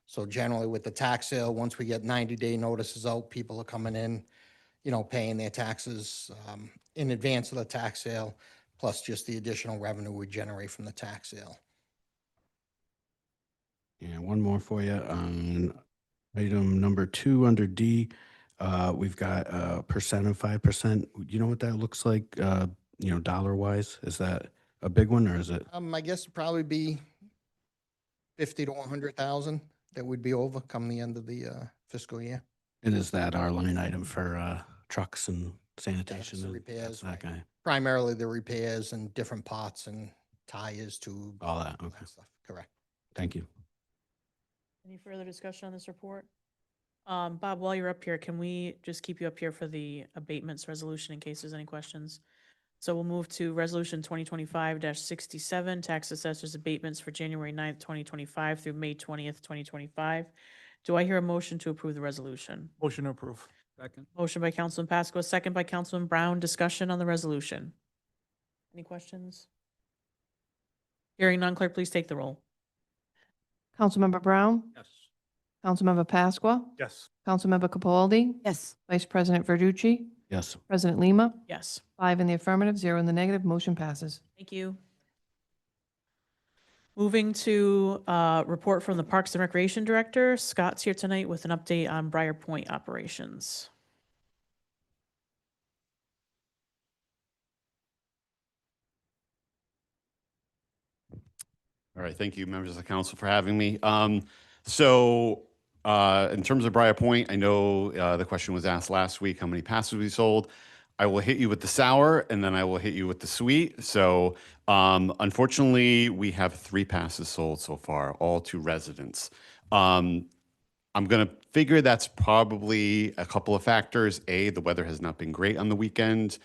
So generally with the tax sale, once we get 90-day notices out, people are coming in, paying their taxes in advance of the tax sale, plus just the additional revenue we generate from the tax sale. Yeah, one more for you. Item number 2 under D, we've got a percent of 5%. You know what that looks like, dollar wise? Is that a big one, or is it? I guess it'd probably be 50 to 100,000 that would be over come the end of the fiscal year. And is that our line item for trucks and sanitation? the and repairs, that's that guy? Primarily the repairs and different parts and tires, tubes. All that, okay. Stuff. Correct. Thank you. Any further discussion on this report? Bob, while you're up here, can we just keep you up here for the abatements resolution in case there's any questions? So we'll move to Resolution 2025-67, Tax Assessors Abatements for January 9th, 2025 through May 20th, 2025. Do I hear a motion to approve the resolution? Motion to approve. Second. Motion by Councilman Pasqua, second by Councilman Brown. Discussion on the resolution. Any questions? Hearing none, clerk, please take the roll. Councilmember Brown? Yes. Councilmember Pasqua? Yes. Councilmember Capaldi? Yes. Vice President Verducci? Yes. President Lima? Yes. 5 in the affirmative, 0 in the negative, motion passes. Thank you. Moving to report from the Parks and Recreation Director. Scott's here tonight with an update on Briar Point operations. All right, thank you, members of the council, for having me. In terms of Briar Point, I know the question was asked last week, how many passes we sold. I will hit you with the sour, and then I will hit you with the sweet. So unfortunately, we have 3 passes sold so far, all to residents. I'm going to figure that's probably a couple of factors. A, the weather has not been great on the weekend.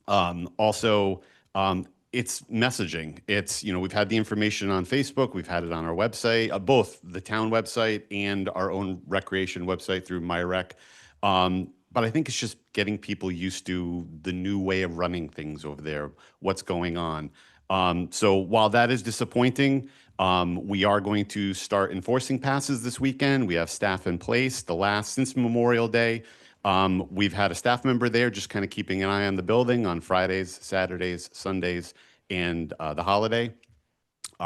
It's messaging. It's, we've had the information on Facebook, we've had it on our website, both the town website and our own recreation website through MyRec. But I think it's just getting people used to the new way of running things over there, what's going on. So while that is disappointing, we are going to start enforcing passes this weekend. We have staff in place. Since Memorial Day, we've had a staff member there just kind of keeping an eye on the building on Fridays, Saturdays, Sundays, and the holiday.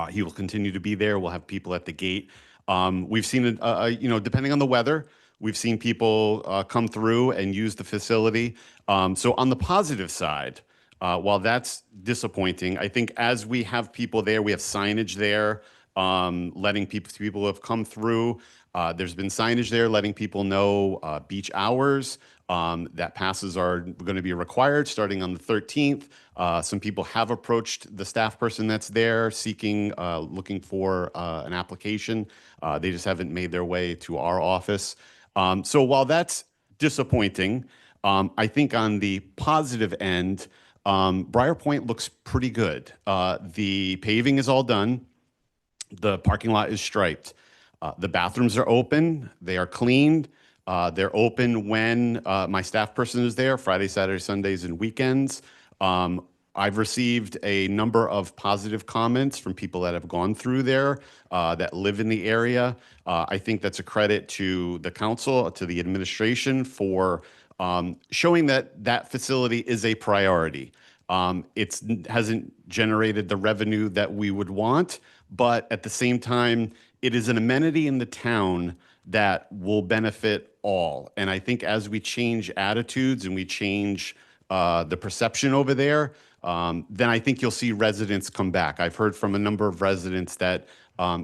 He will continue to be there. We'll have people at the gate. We've seen, depending on the weather, we've seen people come through and use the facility. So on the positive side, while that's disappointing, I think as we have people there, we have signage there, letting people who have come through. There's been signage there letting people know beach hours, that passes are going to be required starting on the 13th. Some people have approached the staff person that's there looking for an application. They just haven't made their way to our office. So while that's disappointing, I think on the positive end, Briar Point looks pretty good. The paving is all done. The parking lot is striped. The bathrooms are open. They are cleaned. They're open when my staff person is there, Friday, Saturday, Sundays, and weekends. I've received a number of positive comments from people that have gone through there, that live in the area. I think that's a credit to the council, to the administration for showing that that facility is a priority. It hasn't generated the revenue that we would want, but at the same time, it is an amenity in the town that will benefit all. And I think as we change attitudes and we change the perception over there, then I think you'll see residents come back. I've heard from a number of residents that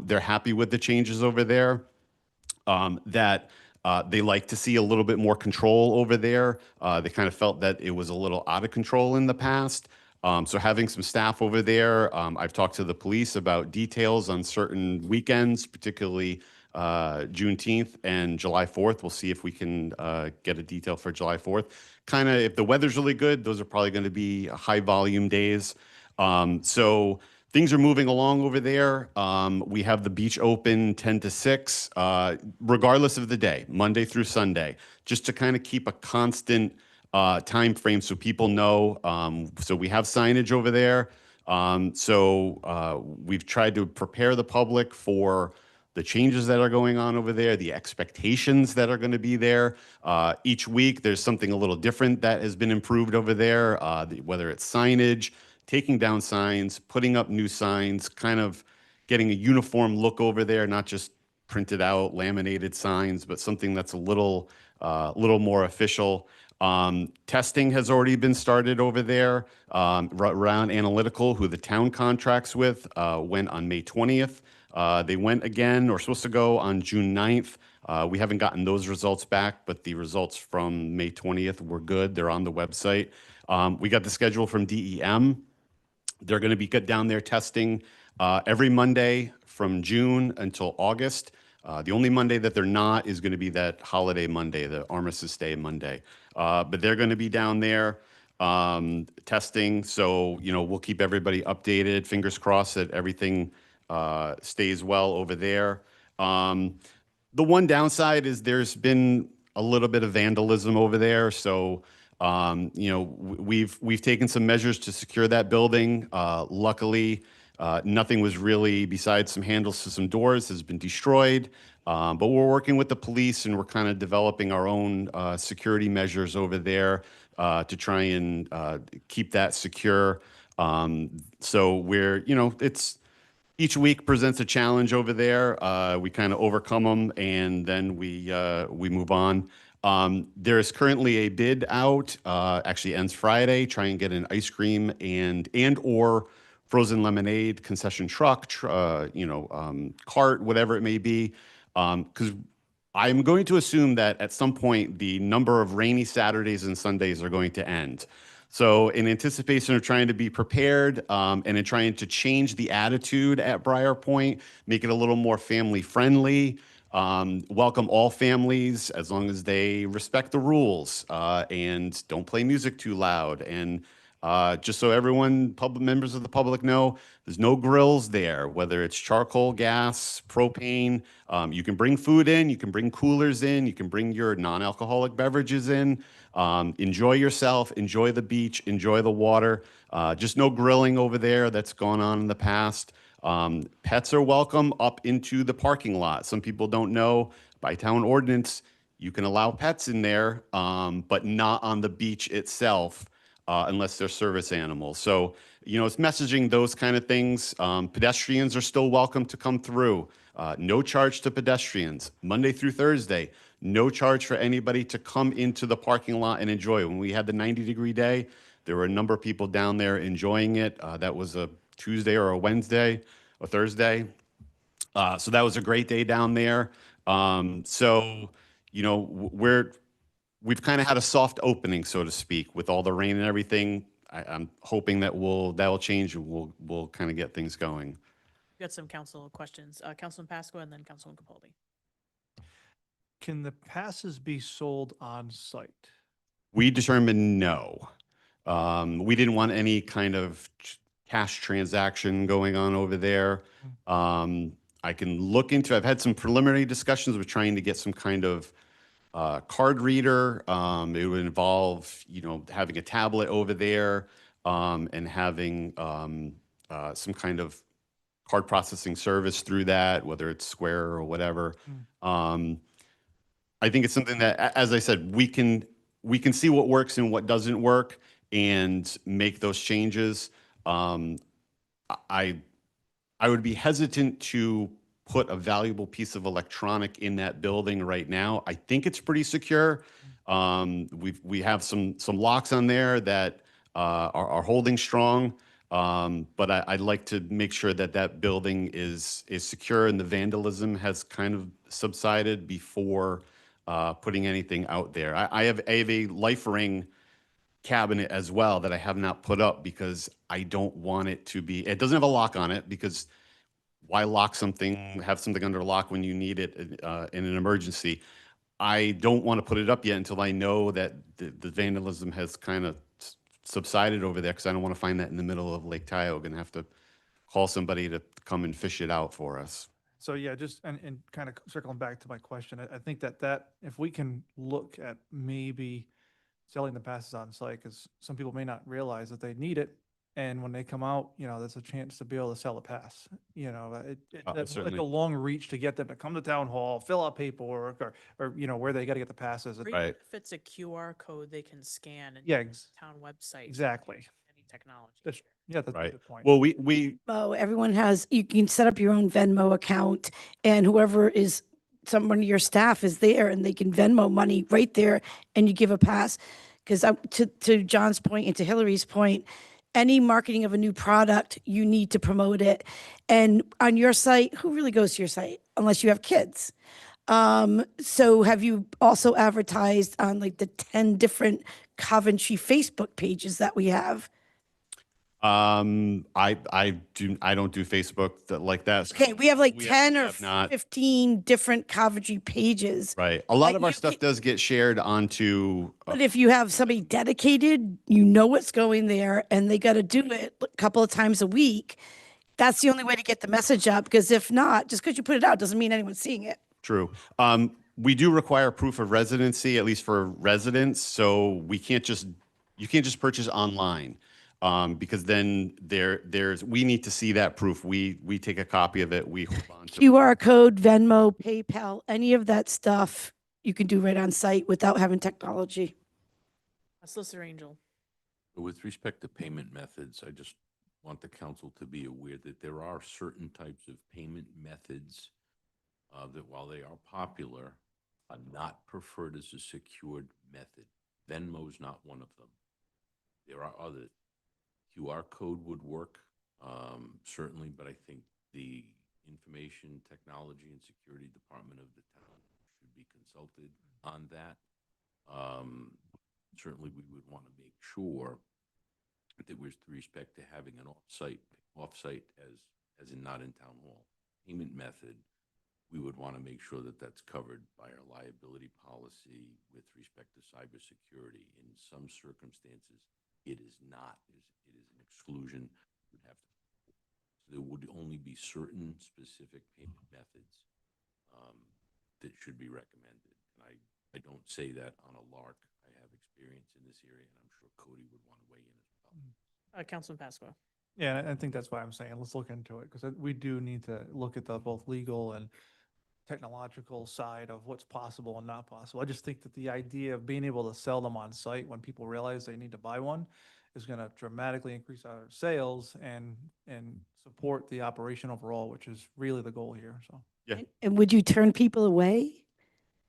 they're happy with the changes over there, that they like to see a little bit more control over there. They kind of felt that it was a little out of control in the past. So having some staff over there, I've talked to the police about details on certain weekends, particularly Juneteenth and July 4th. We'll see if we can get a detail for July 4th. Kind of, if the weather's really good, those are probably going to be high volume days. So things are moving along over there. We have the beach open 10 to 6, regardless of the day, Monday through Sunday, just to kind of keep a constant time frame so people know. So we have signage over there. We've tried to prepare the public for the changes that are going on over there, the expectations that are going to be there. Each week, there's something a little different that has been improved over there, whether it's signage, taking down signs, putting up new signs, kind of getting a uniform look over there, not just printed out, laminated signs, but something that's a little more official. Testing has already been started over there. Around Analytical, who the town contracts with, went on May 20th. They went again, or supposed to go on June 9th. We haven't gotten those results back, but the results from May 20th were good. They're on the website. We got the schedule from DEM. They're going to be down there testing every Monday from June until August. The only Monday that they're not is going to be that holiday Monday, the Armistice Day Monday. But they're going to be down there testing. So, we'll keep everybody updated. Fingers crossed that everything stays well over there. The one downside is there's been a little bit of vandalism over there. So, we've taken some measures to secure that building. Luckily, nothing was really, besides some handles to some doors, has been destroyed. But we're working with the police and we're kind of developing our own security measures over there to try and keep that secure. So we're, it's each week presents a challenge over there. We kind of overcome them and then we move on. There is currently a bid out, actually ends Friday, try and get an ice cream and or frozen lemonade concession truck, cart, whatever it may be. Because I'm going to assume that at some point the number of rainy Saturdays and Sundays are going to end. So in anticipation of trying to be prepared and in trying to change the attitude at Briar Point, make it a little more family friendly, welcome all families as long as they respect the rules and don't play music too loud. And just so everyone, members of the public know, there's no grills there, whether it's charcoal, gas, propane. You can bring food in, you can bring coolers in, you can bring your non-alcoholic beverages in. Enjoy yourself, enjoy the beach, enjoy the water. Just no grilling over there. That's gone on in the past. Pets are welcome up into the parking lot. Some people don't know, by town ordinance, you can allow pets in there, but not on the beach itself. Unless they're service animals. So, it's messaging those kind of things. Pedestrians are still welcome to come through. No charge to pedestrians. Monday through Thursday, no charge for anybody to come into the parking lot and enjoy it. When we had the 90-degree day, there were a number of people down there enjoying it. That was a Tuesday or a Wednesday or Thursday. So that was a great day down there. We've kind of had a soft opening, so to speak, with all the rain and everything. I'm hoping that will change and we'll kind of get things going. We've got some council questions. Councilman Pasqua and then Councilman Capaldi. Can the passes be sold on site? We determined no. We didn't want any kind of cash transaction going on over there. I can look into, I've had some preliminary discussions with trying to get some kind of card reader. It would involve, having a tablet over there and having some kind of card processing service through that, whether it's Square or whatever. I think it's something that, as I said, we can see what works and what doesn't work and make those changes. I would be hesitant to put a valuable piece of electronic in that building right now. I think it's pretty secure. We have some locks on there that are holding strong. But I'd like to make sure that that building is secure and the vandalism has kind of subsided before putting anything out there. I have a life ring cabinet as well that I have not put up because I don't want it to be, it doesn't have a lock on it because why lock something, have something under lock when you need it in an emergency? I don't want to put it up yet until I know that the vandalism has kind of subsided over there because I don't want to find that in the middle of Lake Tioga and have to call somebody to come and fish it out for us. So yeah, just, and kind of circling back to my question, I think that if we can look at maybe selling the passes on site, because some people may not realize that they need it. And when they come out, there's a chance to be able to sell a pass. That's like Certainly. a long reach to get them to come to town hall, fill out paperwork, or where they got to get the passes. Or even Right. if it's a QR code they can scan and Yeah, use town website. exactly. Any technology. That's, yeah, that's a Right. good point. Well, we Everyone has, you can set up your own Venmo account, and whoever is, someone of your staff is there and they can Venmo money right there and you give a pass. Because to John's point and to Hillary's point, any marketing of a new product, you need to promote it. And on your site, who really goes to your site unless you have kids? So have you also advertised on like the 10 different Coventry Facebook pages that we have? I don't do Facebook like that. so Okay, we have like we 10 or have not. 15 different Coventry pages. Right. A lot Like, of our you stuff does get shared onto. But if you have somebody dedicated, you know what's going there, and they got to do it a couple of times a week, that's the only way to get the message out. Because if not, just because you put it out doesn't mean anyone's seeing it. True. We do require proof of residency, at least for residents. So you can't just purchase online. Because then we need to see that proof. We take a copy of it. We hold on to. QR code, Venmo, PayPal, any of that stuff you can do right on site without having technology. Solicitor Angel. With respect to payment methods, I just want the council to be aware that there are certain types of payment methods that while they are popular, are not preferred as a secured method. Venmo's not one of them. There are others. QR code would work, certainly, but I think the Information Technology and Security Department of the town should be consulted on that. Certainly, we would want to make sure that with respect to having an offsite as in not in town hall payment method, we would want to make sure that that's covered by our liability policy with respect to cybersecurity. In some circumstances, it is not. It is an exclusion. Would have to. So there would only be certain specific payment methods that should be recommended. And I don't say that on a lark. I have experience in this area, and I'm sure Cody would want to weigh in as well. Councilman Pasqua. Yeah, I think that's why I'm saying, let's look into it, because we do need to look at the both legal and technological side of what's possible and not possible. I just think that the idea of being able to sell them on site when people realize they need to buy one is going to dramatically increase our sales and support the operation overall, which is really the goal here, so. Yeah. And would you turn people away?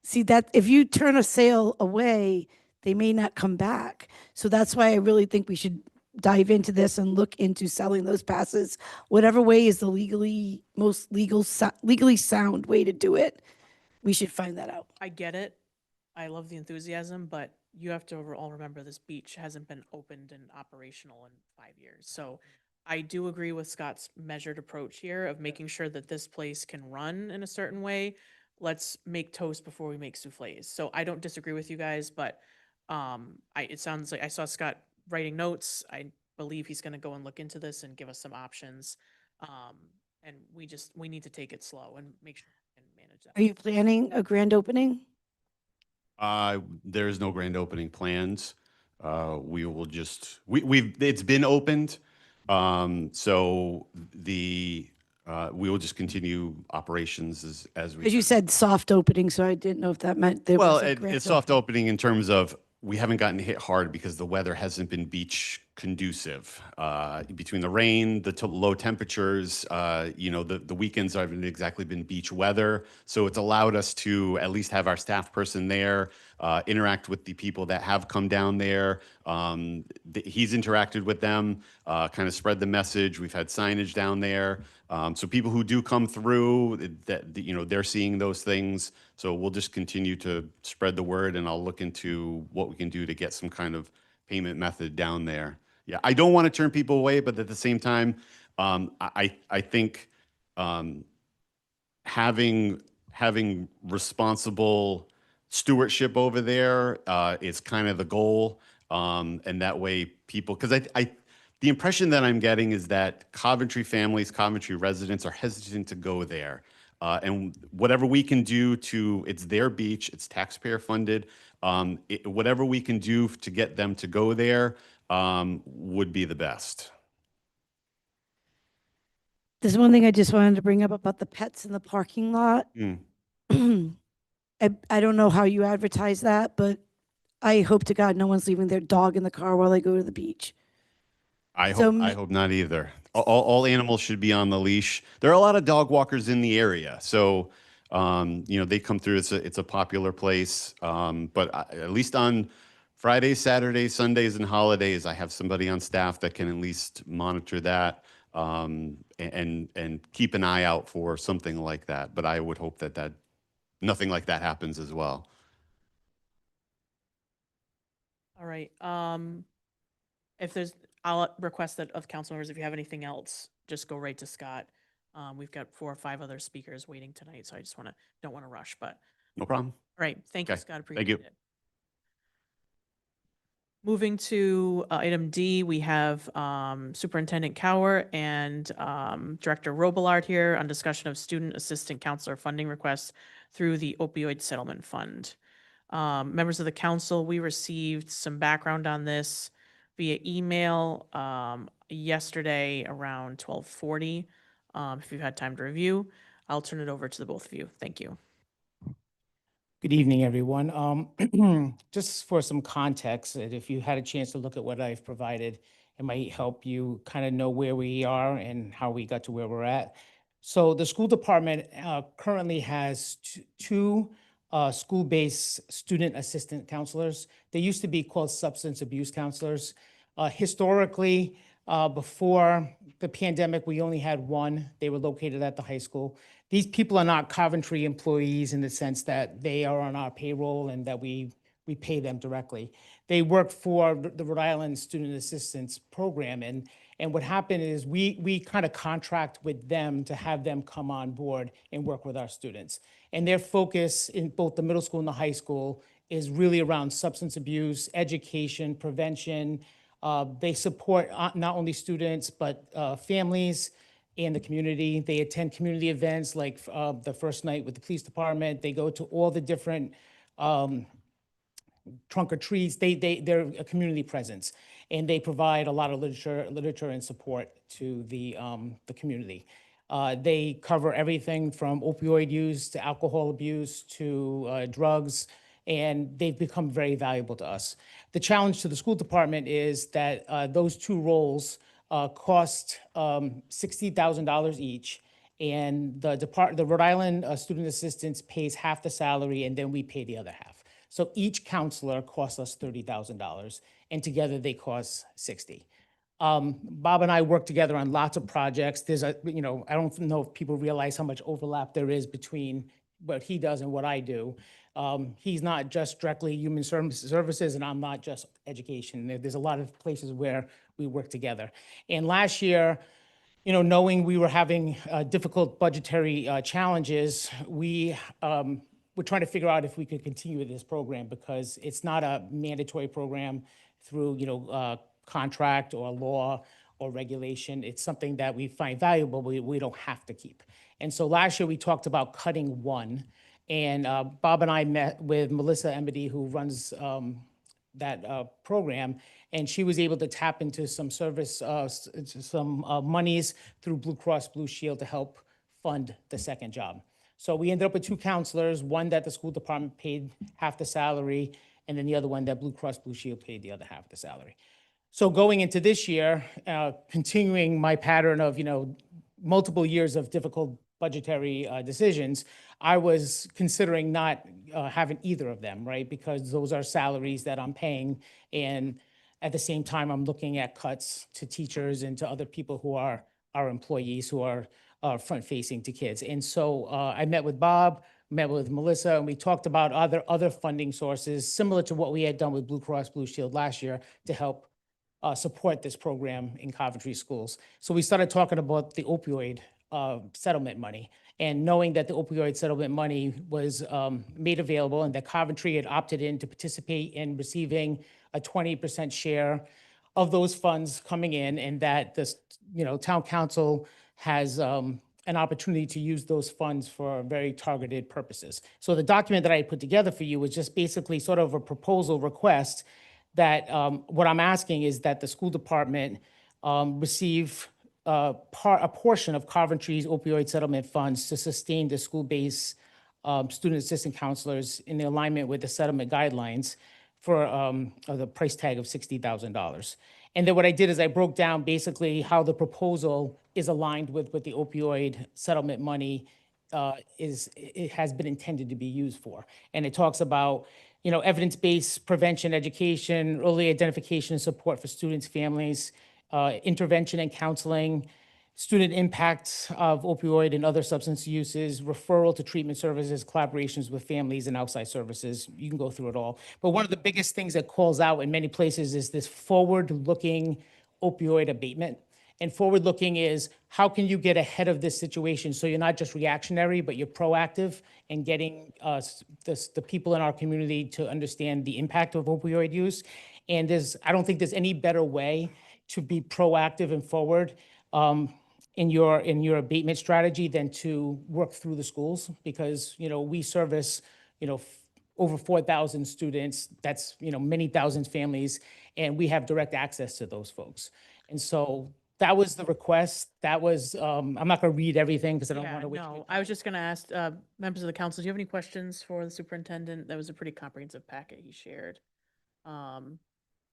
See, that if you turn a sale away, they may not come back. So that's why I really think we should dive into this and look into selling those passes, whatever way is the most legally sound way to do it. We should find that out. I get it. I love the enthusiasm, but you have to all remember this beach hasn't been opened and operational in 5 years. So I do agree with Scott's measured approach here of making sure that this place can run in a certain way. Let's make toast before we make souffles. So I don't disagree with you guys, but it sounds like I saw Scott writing notes. I believe he's gonna go and look into this and give us some options. And we need to take it slow and make sure we can manage that. Are you planning a grand opening? There is no grand opening plans. We will just, it's been opened. So we will just continue operations as we. Because you said soft opening, so I didn't know if that meant there Well, was a grand it's soft opening in terms of we haven't gotten hit hard because the weather hasn't been beach conducive. Between the rain, the low temperatures, the weekends haven't exactly been beach weather. So it's allowed us to at least have our staff person there, interact with the people that have come down there. He's interacted with them, kind of spread the message. We've had signage down there. So people who do come through, they're seeing those things. So we'll just continue to spread the word, and I'll look into what we can do to get some kind of payment method down there. Yeah, I don't want to turn people away, but at the same time, I think having responsible stewardship over there is kind of the goal, and that way people, because the impression that I'm getting is that Coventry families, Coventry residents are hesitant to go there. And whatever we can do it's their beach, it's taxpayer funded. Whatever we can do to get them to go there would be the best. There's one thing I just wanted to bring up about the pets in the parking lot. Mm. I don't know how you advertise that, but I hope to God no one's leaving their dog in the car while they go to the beach. I So hope not either. All animals should be on the leash. There are a lot of dog walkers in the area, so they come through. It's a popular place, but at least on Fridays, Saturdays, Sundays, and holidays, I have somebody on staff that can at least monitor that and keep an eye out for something like that. But I would hope that nothing like that happens as well. All right, I'll request that of council members, if you have anything else, just go right to Scott. We've got 4 or 5 other speakers waiting tonight, so I just don't want to rush, but. No problem. All right, thank you, Okay, Scott, thank you. appreciate it. Moving to item D, we have Superintendent Cower and Director Robillard here on discussion of student assistant counselor funding requests through the Opioid Settlement Fund. Members of the council, we received some background on this via email yesterday around 12:40. If you've had time to review, I'll turn it over to the both of you. Thank you. Good evening, everyone. Just for some context, and if you had a chance to look at what I've provided, it might help you kind of know where we are and how we got to where we're at. So the school department currently has two school-based student assistant counselors. They used to be called substance abuse counselors. Historically, before the pandemic, we only had one. They were located at the high school. These people are not Coventry employees in the sense that they are on our payroll and that we pay them directly. They work for the Rhode Island Student Assistance Program. And what happened is we kind of contract with them to have them come on board and work with our students. And their focus in both the middle school and the high school is really around substance abuse, education, prevention. They support not only students, but families and the community. They attend community events like the first night with the police department. They go to all the different trunk or treats. They're a community presence, and they provide a lot of literature and support to the community. They cover everything from opioid use to alcohol abuse to drugs, and they've become very valuable to us. The challenge to the school department is that those two roles cost $60,000 each, and the Rhode Island Student Assistance pays half the salary, and then we pay the other half. So each counselor costs us $30,000, and together they cost $60,000. Bob and I work together on lots of projects. I don't know if people realize how much overlap there is between what he does and what I do. He's not just directly human services, and I'm not just education. There's a lot of places where we work together. And last year, knowing we were having difficult budgetary challenges, we're trying to figure out if we could continue with this program because it's not a mandatory program through, contract or law or regulation. It's something that we find valuable, we don't have to keep. And so last year, we talked about cutting one. And Bob and I met with Melissa Embody, who runs that program, and she was able to tap into some monies through Blue Cross Blue Shield to help fund the second job. So we ended up with two counselors, one that the school department paid half the salary, and then the other one that Blue Cross Blue Shield paid the other half the salary. So going into this year, continuing my pattern of, multiple years of difficult budgetary decisions, I was considering not having either of them, right? Because those are salaries that I'm paying. And at the same time, I'm looking at cuts to teachers and to other people who are our employees who are front-facing to kids. And so I met with Bob, met with Melissa, and we talked about other funding sources, similar to what we had done with Blue Cross Blue Shield last year to help support this program in Coventry schools. So we started talking about the opioid settlement money, and knowing that the opioid settlement money was made available and that Coventry had opted in to participate in receiving a 20% share of those funds coming in, and that this, town council has an opportunity to use those funds for very targeted purposes. So the document that I put together for you was just basically sort of a proposal request that what I'm asking is that the school department receive a portion of Coventry's opioid settlement funds to sustain the school-based student assistant counselors in alignment with the settlement guidelines for the price tag of $60,000. And then what I did is I broke down basically how the proposal is aligned with what the opioid settlement money it has been intended to be used for. And it talks about, evidence-based prevention, education, early identification and support for students, families, intervention and counseling, student impacts of opioid and other substance uses, referral to treatment services, collaborations with families and outside services. You can go through it all. But one of the biggest things that calls out in many places is this forward-looking opioid abatement. And forward-looking is how can you get ahead of this situation so you're not just reactionary, but you're proactive and getting the people in our community to understand the impact of opioid use. And I don't think there's any better way to be proactive and forward in your abatement strategy than to work through the schools, because we service over 4,000 students. That's many thousand families, and we have direct access to those folks. And so that was the request. That was I'm not going to read everything because I don't want to waste. No, I was just going to ask members of the council, do you have any questions for the superintendent? That was a pretty comprehensive packet he shared.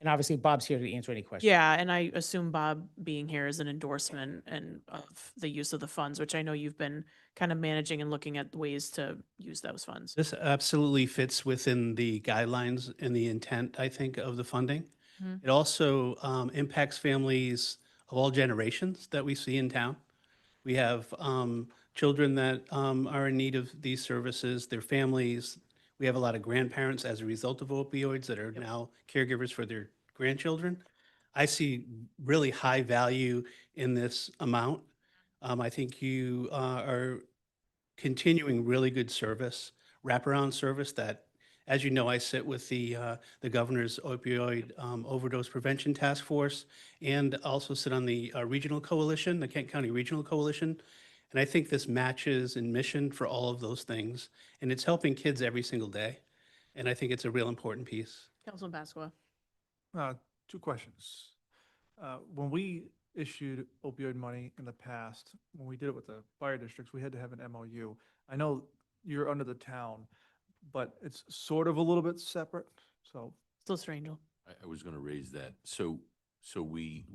And obviously, Bob's here to answer any questions. Yeah, and I assume Bob being here is an endorsement of the use of the funds, which I know you've been kind of managing and looking at ways to use those funds. This absolutely fits within the guidelines and the intent, I think, of the funding. Mhm. It also impacts families of all generations that we see in town. We have children that are in need of these services, their families. We have a lot of grandparents as a result of opioids that are now caregivers for their grandchildren. I see really high value in this amount. I think you are continuing really good service, wraparound service that, as you know, I sit with the governor's opioid overdose prevention task force, and also sit on the regional coalition, the Kent County Regional Coalition. And I think this matches in mission for all of those things, and it's helping kids every single day. And I think it's a real important piece. Councilman Pasqua. Two questions. When we issued opioid money in the past, when we did it with the fire districts, we had to have an MOU. I know you're under the town, but it's sort of a little bit separate, so. Still strange. I was going to raise that. So we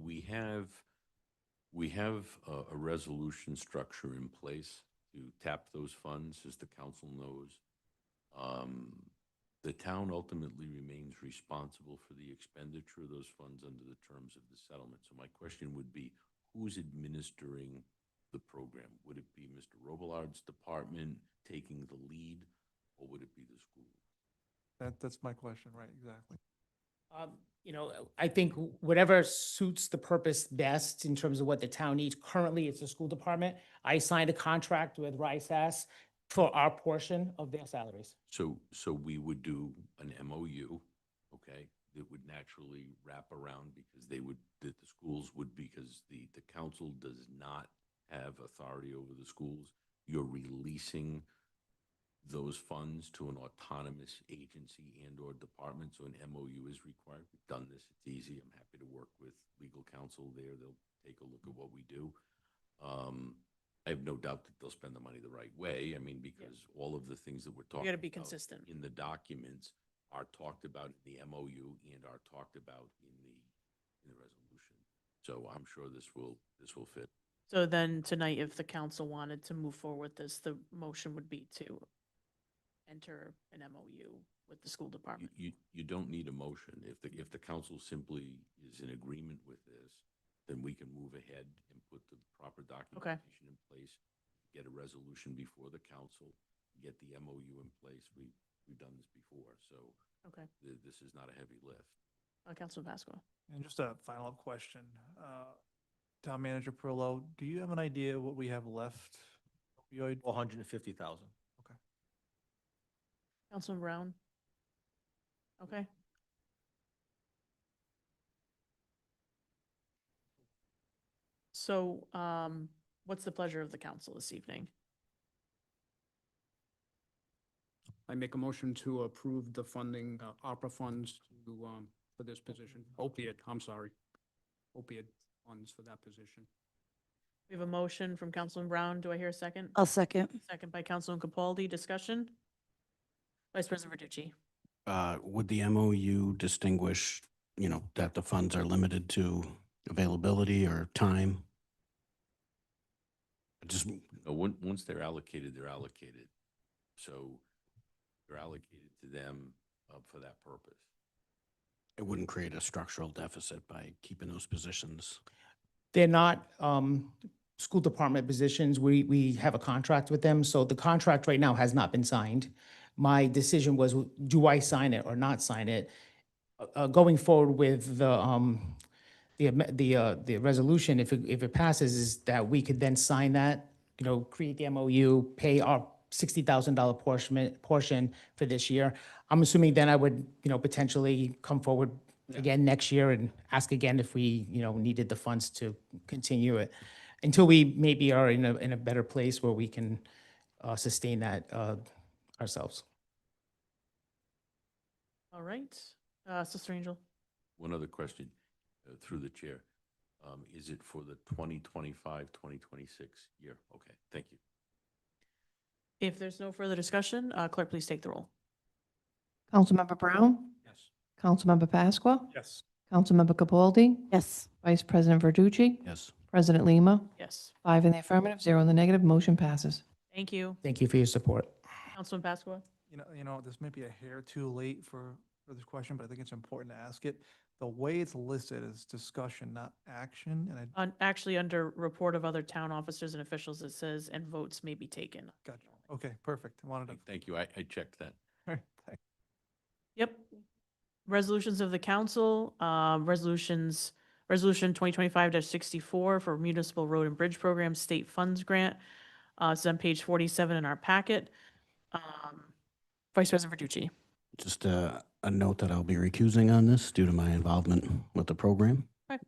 have a resolution structure in place to tap those funds, as the council knows. The town ultimately remains responsible for the expenditure of those funds under the terms of the settlement. So my question would be, who's administering the program? Would it be Mr. Robillard's department taking the lead, or would it be the school? That's my question, right, exactly. I think whatever suits the purpose best in terms of what the town needs. Currently, it's the school department. I signed a contract with RISAS for our portion of their salaries. So we would do an MOU, okay? that would naturally wrap around because that the schools would, because the council does not have authority over the schools. You're releasing those funds to an autonomous agency and/or department, so an MOU is required. We've done this, it's easy. I'm happy to work with legal counsel there. They'll take a look at what we do. I have no doubt that they'll spend the money the right way. I mean, because all of the things that we're We talking gotta be about consistent. in the documents are talked about in the MOU and are talked about in the resolution. So I'm sure this will fit. So then tonight, if the council wanted to move forward with this, the motion would be to enter an MOU with the school department. You don't need a motion. If the council simply is in agreement with this, then we can move ahead and put the proper documentation in place, get a resolution before the council, get the MOU in place. We've done this before, so Okay. this is not a heavy lift. Councilman Pasqua. And just a final question. Town Manager Perillo, do you have an idea what we have left? Opioid? 150,000. Councilman Brown? Okay. So, what's the pleasure of the council this evening? I make a motion to approve the funding, opera funds to, for this position. Opiate funds for that position. We have a motion from Councilman Brown. Do I hear a second? I'll second. Second by Councilman Capaldi. Discussion? Vice President Verducci. Would the MOU distinguish, that the funds are limited to availability or time? Just, No, once they're allocated, they're allocated. So they're allocated to them for that purpose. it wouldn't create a structural deficit by keeping those positions. They're not school department positions. We have a contract with them, so the contract right now has not been signed. My decision was, do I sign it or not sign it? Going forward with the resolution, if it passes, is that we could then sign that, create the MOU, pay our $60,000 portion for this year. I'm assuming then I would, potentially come forward again next year and ask again if we, needed the funds to continue it, until we maybe are in a better place where we can sustain that ourselves. All right. Sister Angel. One other question through the chair. Is it for the 2025, 2026 year? Okay, thank you. If there's no further discussion, clerk, please take the roll. Councilmember Brown? Yes. Councilmember Pasqua? Yes. Councilmember Capaldi? Yes. Vice President Verducci? Yes. President Lima? Yes. 5 in the affirmative, 0 in the negative, motion passes. Thank you. Thank you for your support. Councilman Pasqua. This may be a hair too late for this question, but I think it's important to ask it. The way it's listed is discussion, not action, and I Actually, under report of other town officers and officials, it says, and votes may be taken. got you. Okay, perfect. I wanted to. Thank you. I checked that. Thank- Yep. Resolutions of the council, resolution 2025-64 for municipal road and bridge program state funds grant. It's on page 47 in our packet. Vice President Verducci. Just a note that I'll be recusing on this due to my involvement with the program. Okay.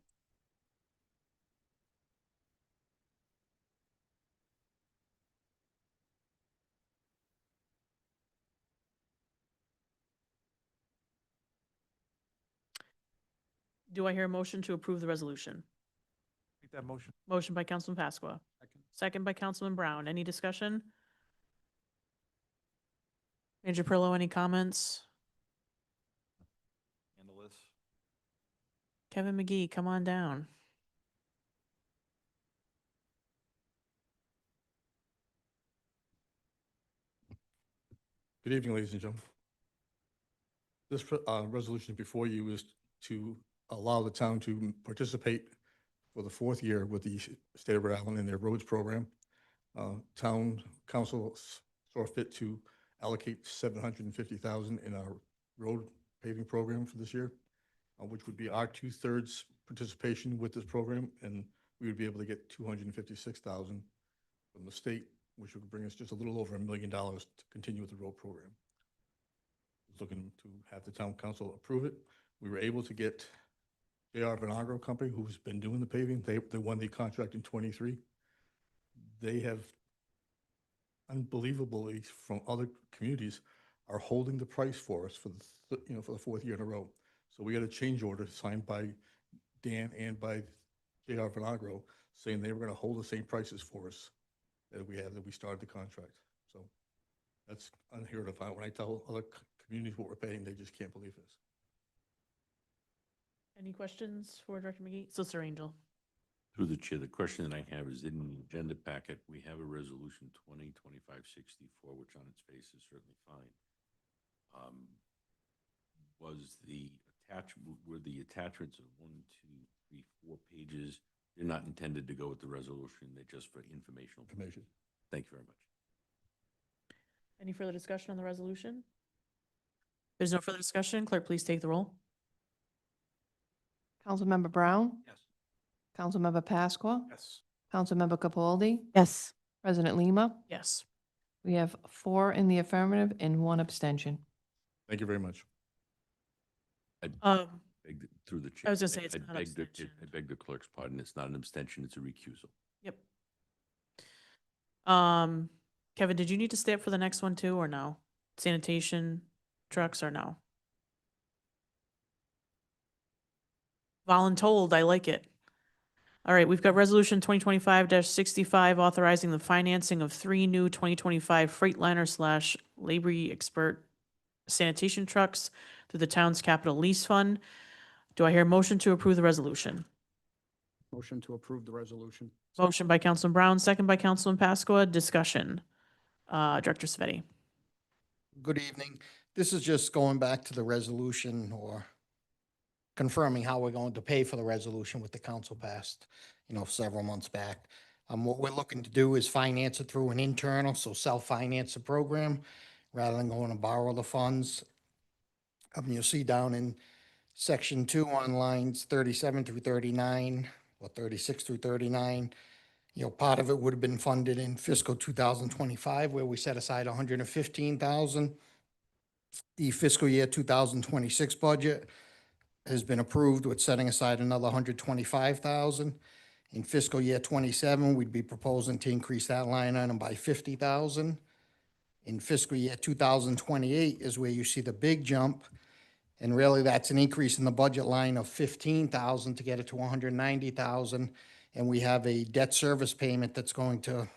Do I hear a motion to approve the resolution? Make that motion. Motion by Councilman Pasqua. Second by Councilman Brown. Any discussion? Manager Perillo, any comments? Handle this. Kevin McGee, come on down. Good evening, ladies and gentlemen. This resolution before you is to allow the town to participate for the 4th year with the state of Rhode Island in their roads program. Town council saw fit to allocate $750,000 in our road paving program for this year, which would be our 2/3 participation with this program, and we would be able to get $256,000 from the state, which would bring us just a little over $1 million to continue with the road program. Looking to have the town council approve it We were able to get J.R. Vinagro Company, who's been doing the paving. They won the contract in '23. They have unbelievably, from other communities, are holding the price for us for for the fourth year in a row. So we got a change order signed by Dan and by J.R. Vinagro saying they were going to hold the same prices for us that we started the contract. So that's unheard of. When I tell other communities what we're paying, they just can't believe this. Any questions for Director McGee? Solicitor Angel. Through the chair, the question that I have is in the agenda packet, we have a resolution 2025-64, which on its face is certainly fine. Were the attachments of 1, 2, 3, 4 pages, they're not intended to go with the resolution, they're just for informational? Information. Thank you very much. Any further discussion on the resolution? There's no further discussion. Clerk, please take the roll. Councilmember Brown? Yes. Councilmember Pasqua? Yes. Councilmember Capaldi? Yes. President Lima? Yes. We have 4 in the affirmative and 1 abstention. Thank you very much. Through the chair. I was gonna say it's I not beg the- abstention. I beg the clerk's pardon. It's not an abstention, it's a recusal. Yep. Kevin, did you need to stay up for the next one too, or no? Sanitation trucks or no? Voluntold, I like it. All right, we've got resolution 2025-65 authorizing the financing of 3 new 2025 Freightliner / Labor Expert sanitation trucks through the town's capital lease fund. Do I hear a motion to approve the resolution? Motion to approve the resolution. Motion by Councilman Brown, second by Councilman Pasqua. Discussion. Director Svetti. Good evening. This is just going back to the resolution or confirming how we're going to pay for the resolution with the council passed, several months back. What we're looking to do is finance it through an internal, so self-finance the program rather than going to borrow the funds. You'll see down in section 2 on lines 37 through 39 or 36 through 39, part of it would have been funded in fiscal 2025 where we set aside 115,000. The fiscal year 2026 budget has been approved with setting aside another 125,000. In fiscal year 27, we'd be proposing to increase that line item by 50,000. In fiscal year 2028 is where you see the big jump. And really that's an increase in the budget line of 15,000 to get it to 190,000. And we have a debt service payment that's going to,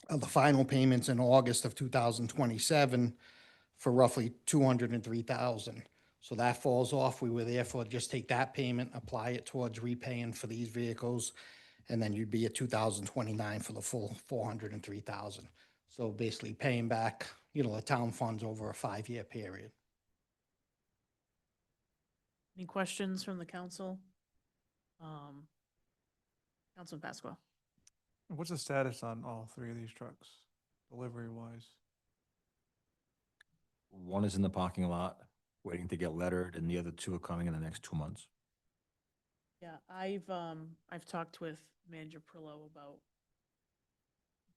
the final payments in August of 2027 for roughly 203,000. So that falls off. We would therefore just take that payment, apply it towards repaying for these vehicles, and then you'd be at 2029 for the full 403,000. So basically paying back, the town funds over a 5-year period. Any questions from the council? Councilman Pasqua. What's the status on all 3 of these trucks, delivery-wise? One is in the parking lot, waiting to get lettered, and the other 2 are coming in the next 2 months. Yeah, I've talked with Manager Prillo about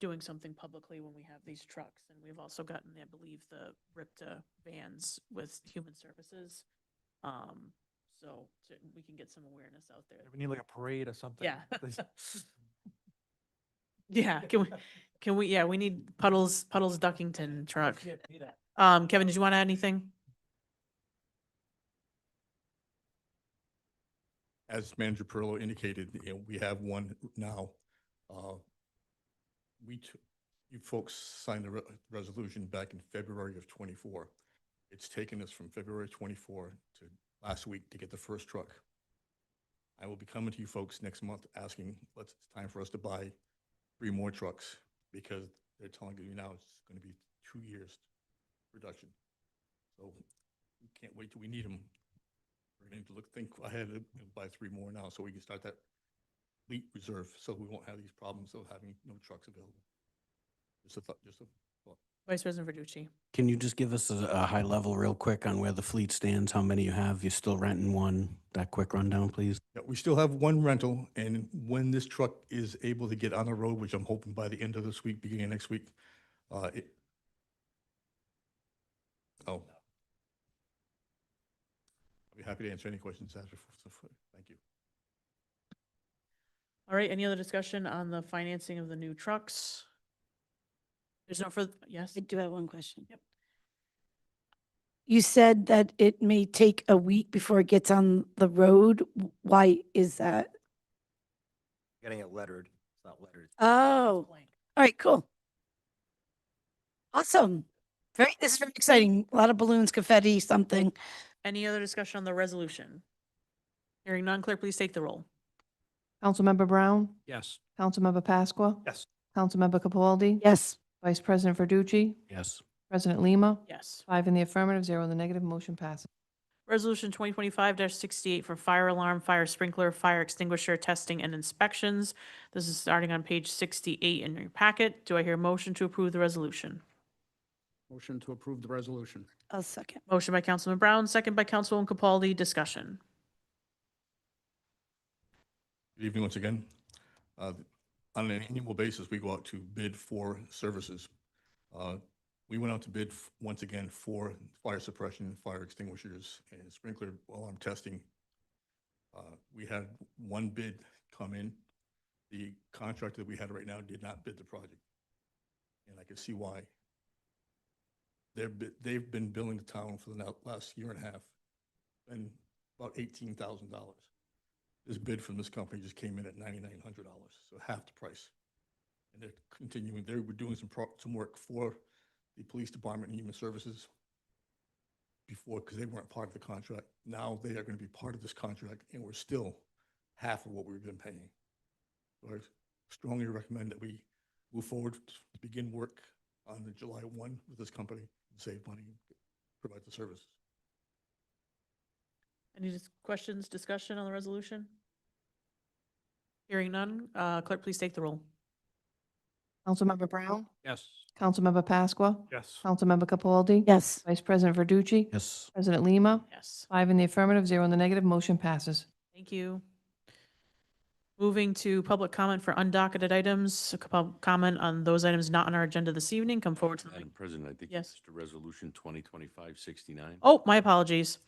doing something publicly when we have these trucks, and we've also gotten, I believe, the RIPTA vans with Human Services. So we can get some awareness out there. We need like a parade or something. Yeah. Yeah, yeah, we need Puddles Duckington truck. Kevin, did you want to add anything? As Manager Perillo indicated, we have one now. You folks signed the resolution back in February of 24. It's taken us from February 24 to last week to get the first truck. I will be coming to you folks next month asking, it's time for us to buy 3 more trucks because they're telling you now it's going to be 2 years production. So we can't wait till we need them. We're going to think ahead and buy 3 more now so we can start that fleet reserve so we won't have these problems of having no trucks available. Just a thought. Vice President Verducci. Can you just give us a high level real quick on where the fleet stands, how many you have? You're still renting one? That quick rundown, please. Yeah, we still have one rental, and when this truck is able to get on the road, which I'm hoping by the end of this week, beginning of next week, I'll be happy to answer any questions asked before. Thank you. All right, any other discussion on the financing of the new trucks? There's no further, yes? I do have one question. Yep. You said that it may take a week before it gets on the road. Why is that? Getting it lettered. It's not lettered. Oh, all right, cool. Awesome. This is very exciting. A lot of balloons, confetti, something. Any other discussion on the resolution? Hearing none, clerk, please take the roll. Councilmember Brown? Yes. Councilmember Pasqua? Yes. Councilmember Capaldi? Yes. Vice President Verducci? Yes. President Lima? Yes. 5 in the affirmative, 0 in the negative, motion passes. Resolution 2025-68 for fire alarm, fire sprinkler, fire extinguisher testing and inspections. This is starting on page 68 in your packet. Do I hear a motion to approve the resolution? Motion to approve the resolution. I'll second. Motion by Councilman Brown, second by Councilwoman Capaldi. Discussion. Good evening once again. On an annual basis, we go out to bid for services. We went out to bid once again for fire suppression, fire extinguishers, and sprinkler alarm testing. We had one bid come in. The contractor that we had right now did not bid the project. And I can see why. They've been billing the town for the last year and a half, and about $18,000. This bid from this company just came in at $9,900, so half the price. And they're continuing, they were doing some work for the police department and human services before, because they weren't part of the contract. Now they are going to be part of this contract, and we're still half of what we've been paying. So I strongly recommend that we move forward to begin work on the July 1 with this company and save money and provide the service. Any questions, discussion on the resolution? Hearing none, clerk, please take the roll. Councilmember Brown? Yes. Councilmember Pasqua? Yes. Councilmember Capaldi? Yes. Vice President Verducci? Yes. President Lima? Yes. 5 in the affirmative, 0 in the negative, motion passes. Thank you. Moving to public comment for undocketed items. Comment on those items not on our agenda this evening. Come forward to the mic. Madam President, I think Yes. it's Resolution 2025-69. Oh, my apologies.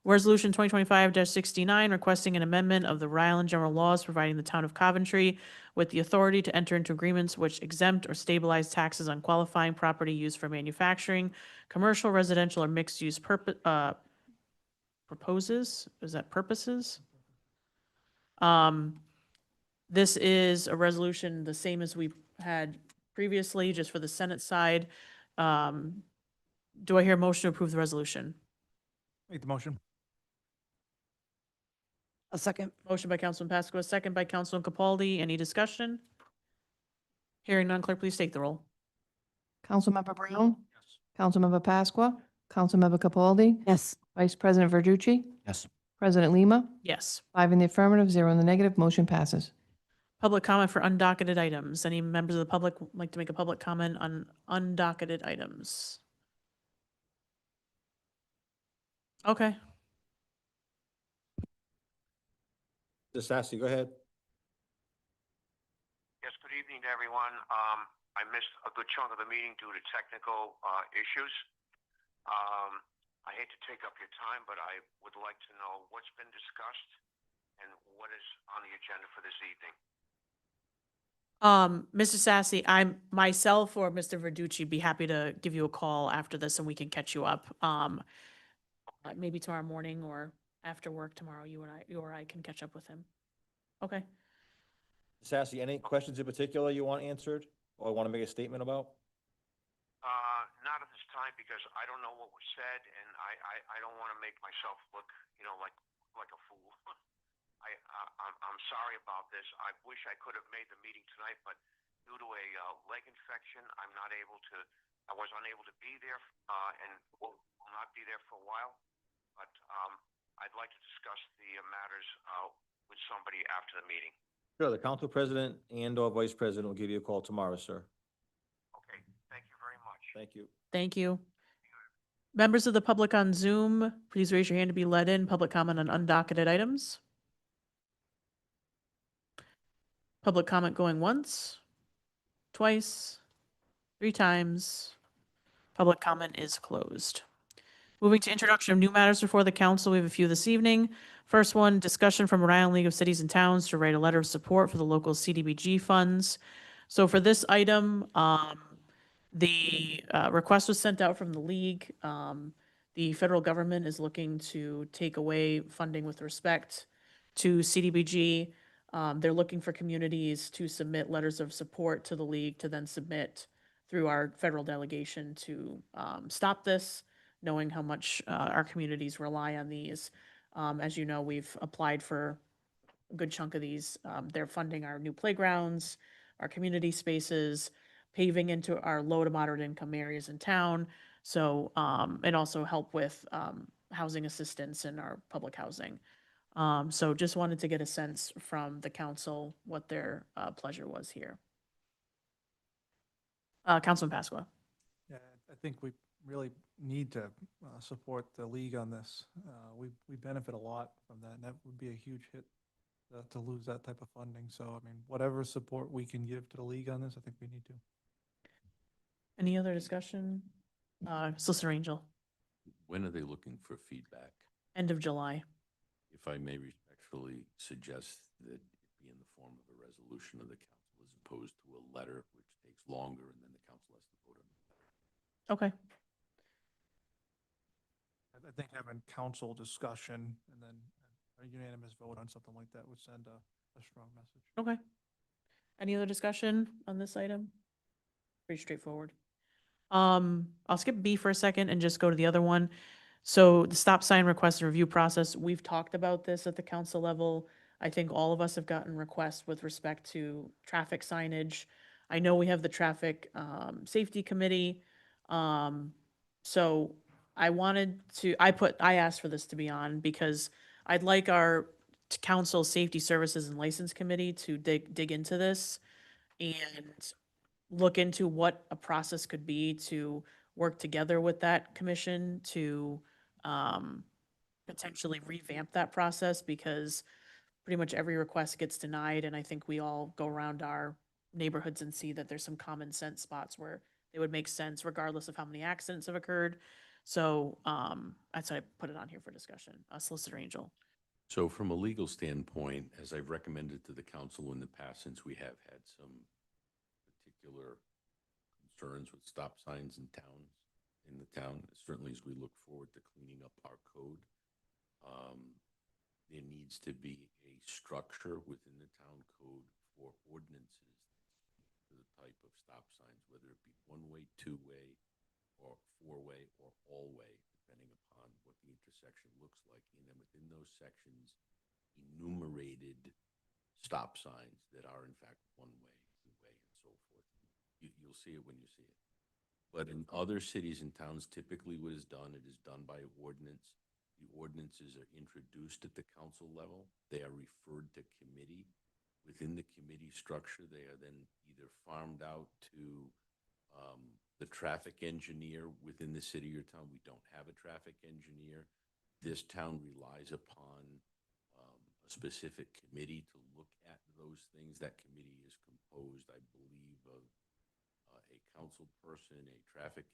Resolution 2025-69, requesting an amendment of the Rhode Island General Laws providing the town of Coventry with the authority to enter into agreements which exempt or stabilize taxes on qualifying property used for manufacturing, commercial, residential, or mixed-use purposes. This is a resolution the same as we had previously, just for the Senate side. Do I hear a motion to approve the resolution? Make the motion. I'll second. Motion by Councilman Pasqua, second by Councilman Capaldi. Any discussion? Hearing none, clerk, please take the roll. Councilmember Brown? Councilmember Pasqua? Councilmember Capaldi? Yes. Vice President Verducci? Yes. President Lima? Yes. 5 in the affirmative, 0 in the negative, motion passes. Public comment for undocketed items. Any members of the public like to make a public comment on undocketed items? Okay. Mr. Sassy, go ahead. Yes, good evening to everyone. I missed a good chunk of the meeting due to technical issues. I hate to take up your time, but I would like to know what's been discussed and what is on the agenda for this evening. Mr. Sassy, I'm myself or Mr. Verducci be happy to give you a call after this and we can catch you up. Maybe tomorrow morning or after work tomorrow, you or I can catch up with him. Okay. Sassy, any questions in particular you want answered or want to make a statement about? Not at this time, because I don't know what was said, and I don't want to make myself look, like a fool. I'm sorry about this. I wish I could have made the meeting tonight, but due to a leg infection, I was unable to be there, and will not be there for a while. But I'd like to discuss the matters with somebody after the meeting. Sure, the council president and/or vice president will give you a call tomorrow, sir. Okay, thank you very much. Thank you. Thank you. Members of the public on Zoom, please raise your hand to be let in. Public comment on undocketed items. Public comment going once, twice, 3 times. Public comment is closed. Moving to introduction of new matters before the council, we have a few this evening. First one, discussion from Rhode Island League of Cities and Towns to write a letter of support for the local CDBG funds. So for this item, the request was sent out from the league. The federal government is looking to take away funding with respect to CDBG. They're looking for communities to submit letters of support to the league to then submit through our federal delegation to stop this, knowing how much our communities rely on these. As you know, we've applied for a good chunk of these. They're funding our new playgrounds, our community spaces, paving into our low to moderate income areas in town. So, and also help with housing assistance in our public housing. So just wanted to get a sense from the council what their pleasure was here. Councilman Pasqua. Yeah, I think we really need to support the league on this. We benefit a lot from that, and that would be a huge hit to lose that type of funding. So, I mean, whatever support we can give to the league on this, I think we need to. Any other discussion? Solicitor Angel, When are they looking for feedback? end of July. If I may respectfully suggest that it be in the form of a resolution of the council as opposed to a letter, which takes longer and then the council has to vote on it. Okay. I think having council discussion and then a unanimous vote on something like that would send a strong message. Okay. Any other discussion on this item? Pretty straightforward. I'll skip B for a second and just go to the other one. So the stop sign request and review process, we've talked about this at the council level. I think all of us have gotten requests with respect to traffic signage. I know we have the traffic safety committee. So I asked for this to be on because I'd like our council safety services and license committee to dig into this and look into what a process could be to work together with that commission to potentially revamp that process, because pretty much every request gets denied, and I think we all go around our neighborhoods and see that there's some common sense spots where they would make sense regardless of how many accidents have occurred. So that's why I put it on here for discussion. Solicitor Angel. So from a legal standpoint, as I've recommended to the council in the past, since we have had some particular concerns with stop signs in the town, certainly as we look forward to cleaning up our code, there needs to be a structure within the town code for ordinances for the type of stop signs, whether it be one-way, two-way, or four-way, or all-way, depending upon what the intersection looks like. And then within those sections, enumerated stop signs that are in fact one-way, two-way, and so forth. You'll see it when you see it. But in other cities and towns, typically what is done, it is done by ordinance. The ordinances are introduced at the council level. They are referred to committee. Within the committee structure, they are then either farmed out to the traffic engineer within the city or town. We don't have a traffic engineer. This town relies upon a specific committee to look at those things. That committee is composed, I believe, of a council person, a traffic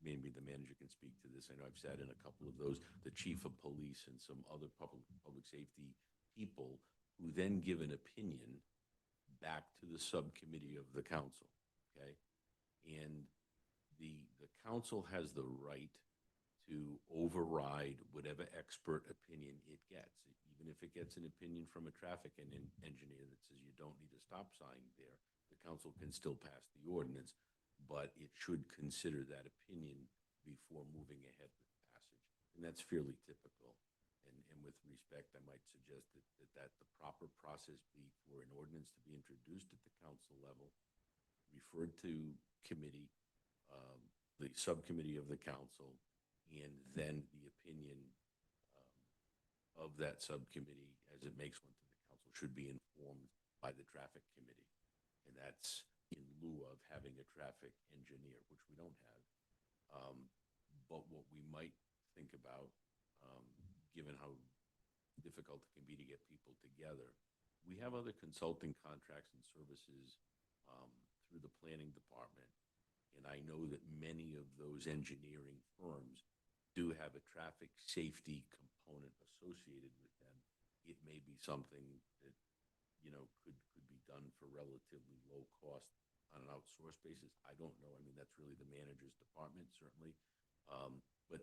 maybe the manager can speak to this. I know I've sat in a couple of those, the chief of police and some other public safety people who then give an opinion back to the subcommittee of the council, okay? And the council has the right to override whatever expert opinion it gets. Even if it gets an opinion from a traffic engineer that says you don't need a stop sign there, the council can still pass the ordinance, but it should consider that opinion before moving ahead with passage. And that's fairly typical. And with respect, I might suggest that the proper process be for an ordinance to be introduced at the council level, referred to committee, the subcommittee of the council, and then the opinion of that subcommittee as it makes one to the council should be informed by the traffic committee. And that's in lieu of having a traffic engineer, which we don't have. But what we might think about, given how difficult it can be to get people together, we have other consulting contracts and services through the planning department. And I know that many of those engineering firms do have a traffic safety component associated with them, it may be something that, you know, could be done for relatively low cost on an outsourced basis. I don't know. I mean, that's really the manager's department, certainly. But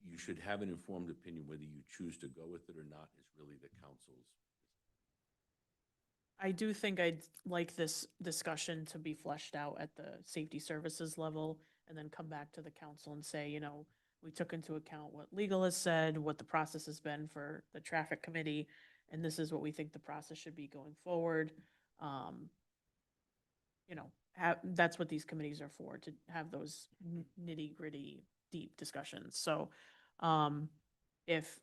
you should have an informed opinion. Whether you choose to go with it or not is really the council's. I do think I'd like this discussion to be fleshed out at the safety services level and then come back to the council and say, you know, we took into account what legal has said, what the process has been for the traffic committee, and this is what we think the process should be going forward. You know, that's what these committees are for, to have those nitty gritty, deep discussions. So, if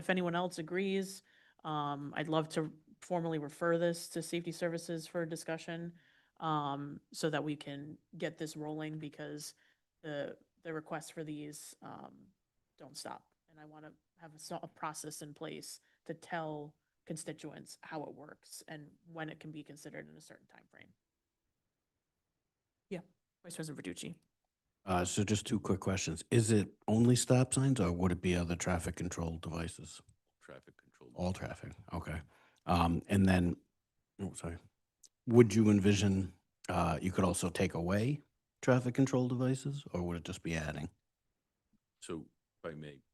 anyone else agrees, I'd love to formally refer this to safety services for discussion, so that we can get this rolling, because the requests for these, don't stop. And I want to have a process in place to tell constituents how it works and when it can be considered in a certain time frame. Yeah, Vice President Verducci. So just two quick questions. Is it only stop signs or would it be other traffic control devices? Traffic control. All traffic, okay. And then, oh, sorry. Would you envision, you could also take away traffic control devices, or would it just be adding? So if I may,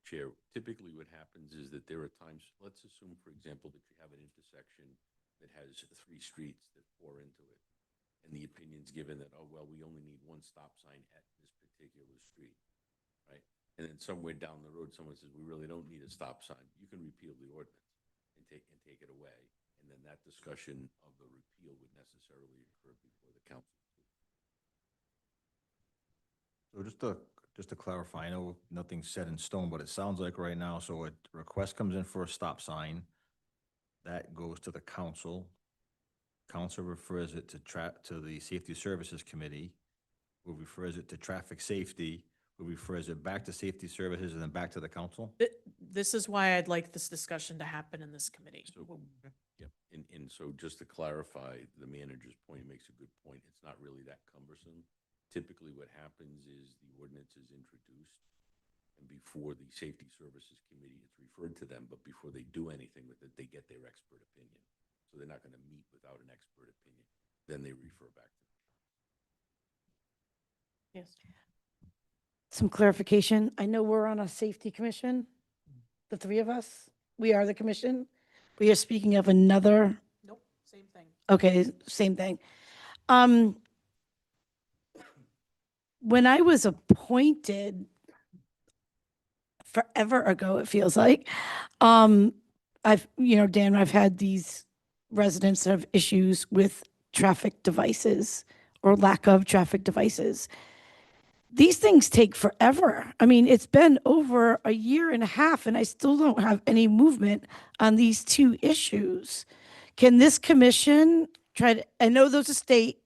Chair, typically what happens is that there are times, let's assume, for example, that you have an intersection that has 3 streets that pour into it. And the opinion's given that, oh, well, we only need 1 stop sign at this particular street, right? And then somewhere down the road, someone says, we really don't need a stop sign. You can repeal the ordinance and take it away. And then that discussion of the repeal would necessarily occur before the council. So just to clarify, I know nothing's set in stone, but it sounds like right now, so a request comes in for a stop sign, that goes to the council. Council refers it to the Safety Services Committee, who refers it to Traffic Safety, who refers it back to Safety Services and then back to the council? This is why I'd like this discussion to happen in this committee. Yep, and so just to clarify, the manager's point, he makes a good point. It's not really that cumbersome. Typically what happens is the ordinance is introduced, and before the Safety Services Committee, it's referred to them, but before they do anything with it, they get their expert opinion. So they're not going to meet without an expert opinion. Then they refer back to them. Yes. Some clarification. I know we're on a safety commission, the 3 of us. We are the commission. We are speaking of another. Nope, same thing. Okay, same thing. When I was appointed forever ago, it feels like, Dan, I've had these residents that have issues with traffic devices or lack of traffic devices. These things take forever. I mean, it's been over a year and a half and I still don't have any movement on these 2 issues. Can this commission I know there's a state.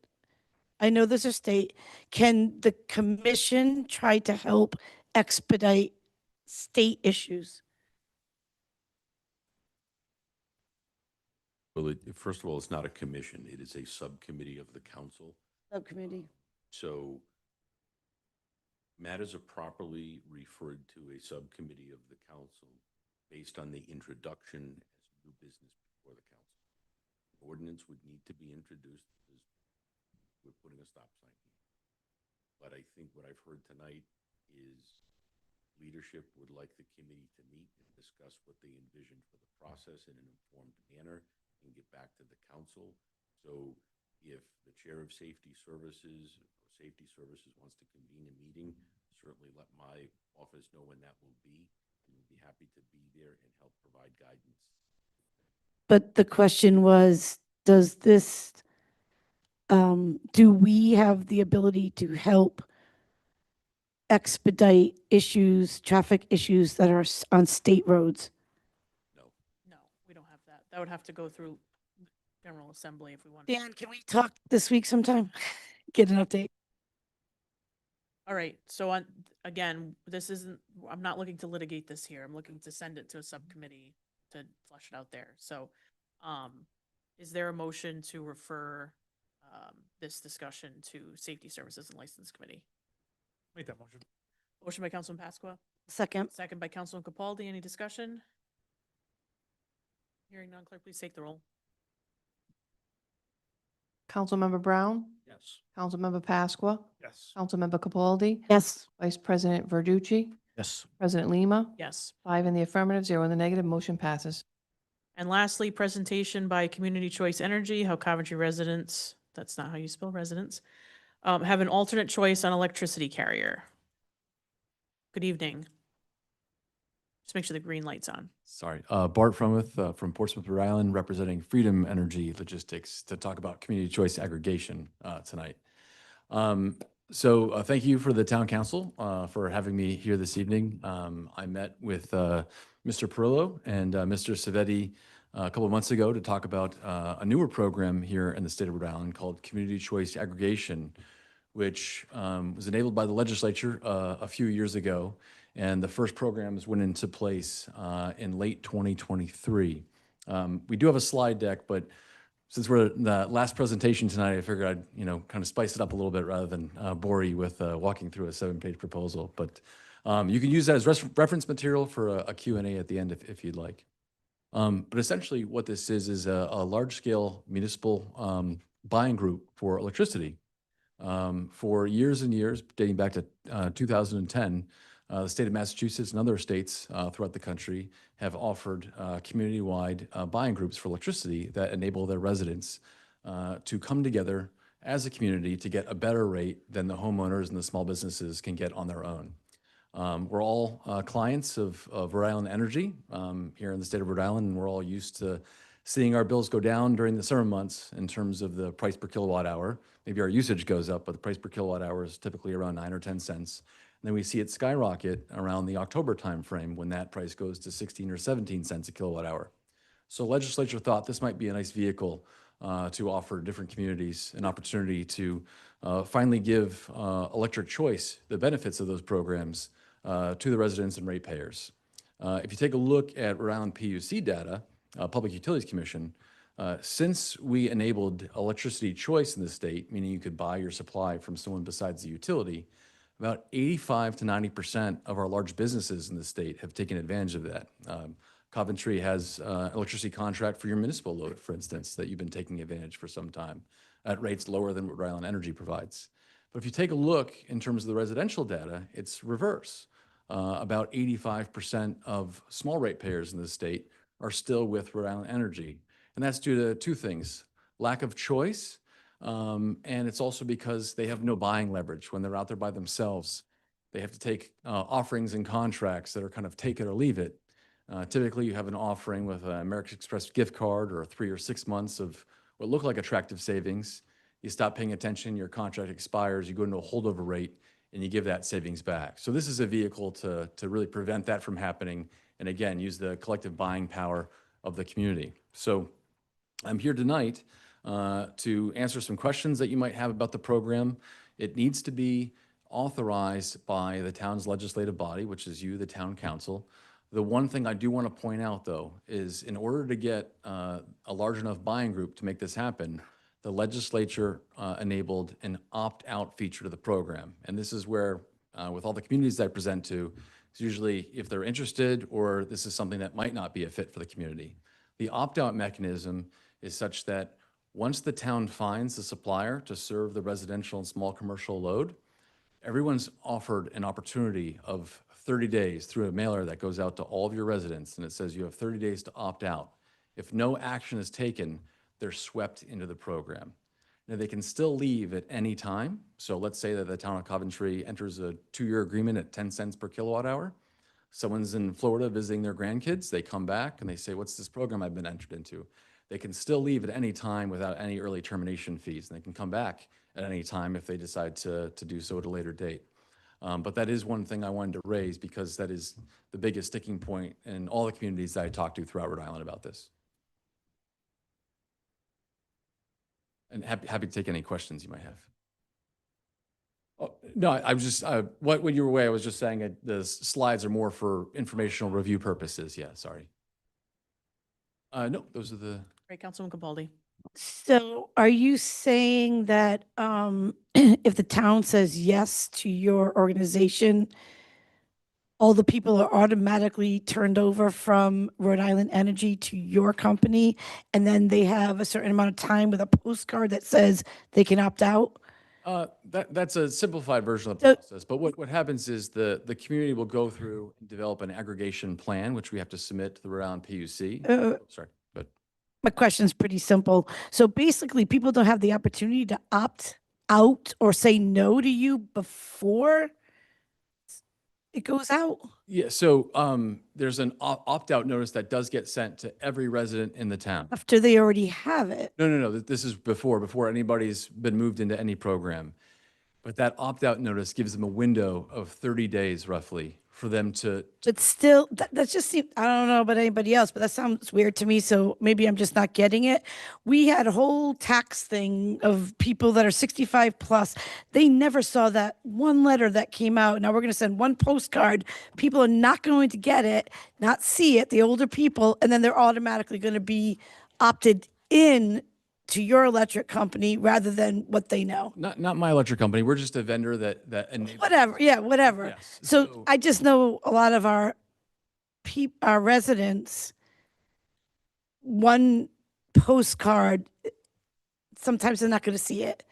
Can the commission try to help expedite state issues? Well, first of all, it's not a commission. It is a subcommittee of the council. Subcommittee. So matters are properly referred to a subcommittee of the council based on the introduction as new business before the council. Ordinance would need to be introduced because we're putting a stop sign here. But I think what I've heard tonight is leadership would like the committee to meet and discuss what they envision for the process in an informed manner and get back to the council. So if the chair of Safety Services wants to convene a meeting, certainly let my office know when that will be, and we'll be happy to be there and help provide guidance. But the question was, does this, do we have the ability to help expedite traffic issues that are on state roads? No, we don't have that. That would have to go through General Assembly if we want. Dan, can we talk this week sometime? Get an update. All right, so again, I'm not looking to litigate this here. I'm looking to send it to a subcommittee to flush it out there. So, is there a motion to refer this discussion to Safety Services and License Committee? Make that motion. Motion by Councilman Pasqua, Second. second by Councilman Capaldi. Any discussion? Hearing none, clerk, please take the roll. Councilmember Brown? Yes. Councilmember Pasqua? Yes. Councilmember Capaldi? Yes. Vice President Verducci? Yes. President Lima? Yes. 5 in the affirmative, 0 in the negative, motion passes. And lastly, presentation by Community Choice Energy, how Coventry residents, that's not how you spell residents, have an alternate choice on electricity carrier. Good evening. Just make sure the green light's on. Sorry, Bart Frommuth from Portsmouth, Rhode Island, representing Freedom Energy Logistics to talk about community choice aggregation tonight. Thank you for the town council for having me here this evening. I met with Mr. Perillo and Mr. Savetti a couple of months ago to talk about a newer program here in the state of Rhode Island called Community Choice Aggregation, which was enabled by the legislature a few years ago. And the first programs went into place in late 2023. We do have a slide deck, but since we're in the last presentation tonight, I figured I'd kind of spice it up a little bit rather than bore you with walking through a 7-page proposal. But you can use that as reference material for a Q&A at the end if you'd like. But essentially what this is a large-scale municipal buying group for electricity. For years and years, dating back to 2010, the state of Massachusetts and other states throughout the country have offered community-wide buying groups for electricity that enable their residents to come together as a community to get a better rate than the homeowners and the small businesses can get on their own. We're all clients of Rhode Island Energy here in the state of Rhode Island, and we're all used to seeing our bills go down during the summer months in terms of the price per kilowatt hour. Maybe our usage goes up, but the price per kilowatt hour is typically around 9 or 10 cents. And then we see it skyrocket around the October timeframe when that price goes to 16 or 17 cents a kilowatt hour. So legislature thought this might be a nice vehicle to offer different communities an opportunity to finally give electric choice, the benefits of those programs to the residents and ratepayers. If you take a look at Rhode Island PUC data, Public Utilities Commission, since we enabled electricity choice in the state, meaning you could buy your supply from someone besides the utility, about 85 to 90% of our large businesses in the state have taken advantage of that. Coventry has an electricity contract for your municipal load, for instance, that you've been taking advantage for some time at rates lower than what Rhode Island Energy provides. But if you take a look in terms of the residential data, it's reverse. About 85% of small ratepayers in the state are still with Rhode Island Energy. And that's due to two things: lack of choice, and it's also because they have no buying leverage. When they're out there by themselves, they have to take offerings and contracts that are kind of take it or leave it. Typically, you have an offering with an American Express gift card or 3 or 6 months of what look like attractive savings. You stop paying attention, your contract expires, you go into a holdover rate, and you give that savings back. So this is a vehicle to really prevent that from happening, and again, use the collective buying power of the community. So I'm here tonight to answer some questions that you might have about the program. It needs to be authorized by the town's legislative body, which is you, the town council. The one thing I do want to point out, though, is in order to get a large enough buying group to make this happen, the legislature enabled an opt-out feature to the program. And this is where, with all the communities I present to, it's usually if they're interested or this is something that might not be a fit for the community. The opt-out mechanism is such that once the town finds the supplier to serve the residential and small commercial load, everyone's offered an opportunity of 30 days through a mailer that goes out to all of your residents, and it says you have 30 days to opt out. If no action is taken, they're swept into the program. Now, they can still leave at any time. So let's say that the town of Coventry enters a 2-year agreement at 10 cents per kilowatt hour. Someone's in Florida visiting their grandkids. They come back and they say, what's this program I've been entered into? They can still leave at any time without any early termination fees. And they can come back at any time if they decide to do so at a later date. But that is one thing I wanted to raise because that is the biggest sticking point in all the communities that I talked to throughout Rhode Island about this. And happy to take any questions you might have. Oh, no, I was just, when you were away, I was just saying that the slides are more for informational review purposes. Yeah, sorry. No, those are the. Great, Councilman Capaldi. So are you saying that if the town says yes to your organization, all the people are automatically turned over from Rhode Island Energy to your company, and then they have a certain amount of time with a postcard that says they can opt out? That's a simplified version of the So- process, but what happens is the community will go through and develop an aggregation plan, which we have to submit to the Rhode Island PUC. Sorry, but My question's pretty simple. So basically, people don't have the opportunity to opt out or say no to you before it goes out? yeah, so there's an opt-out notice that does get sent to every resident in the town. After they already have it? No. This is before anybody's been moved into any program. But that opt-out notice gives them a window of 30 days roughly for them to, But still, that's just seems, I don't know about anybody else, but that sounds weird to me. So maybe I'm just not getting it. We had a whole tax thing of people that are 65 plus. They never saw that one letter that came out. Now we're going to send one postcard. People are not going to get it, not see it, the older people, and then they're automatically going to be opted in to your electric company rather than what they know. not my electric company, we're just a vendor that enables. Whatever, yeah, whatever. Yes, So I just know a lot of our our residents, one postcard, sometimes they're not going to see it.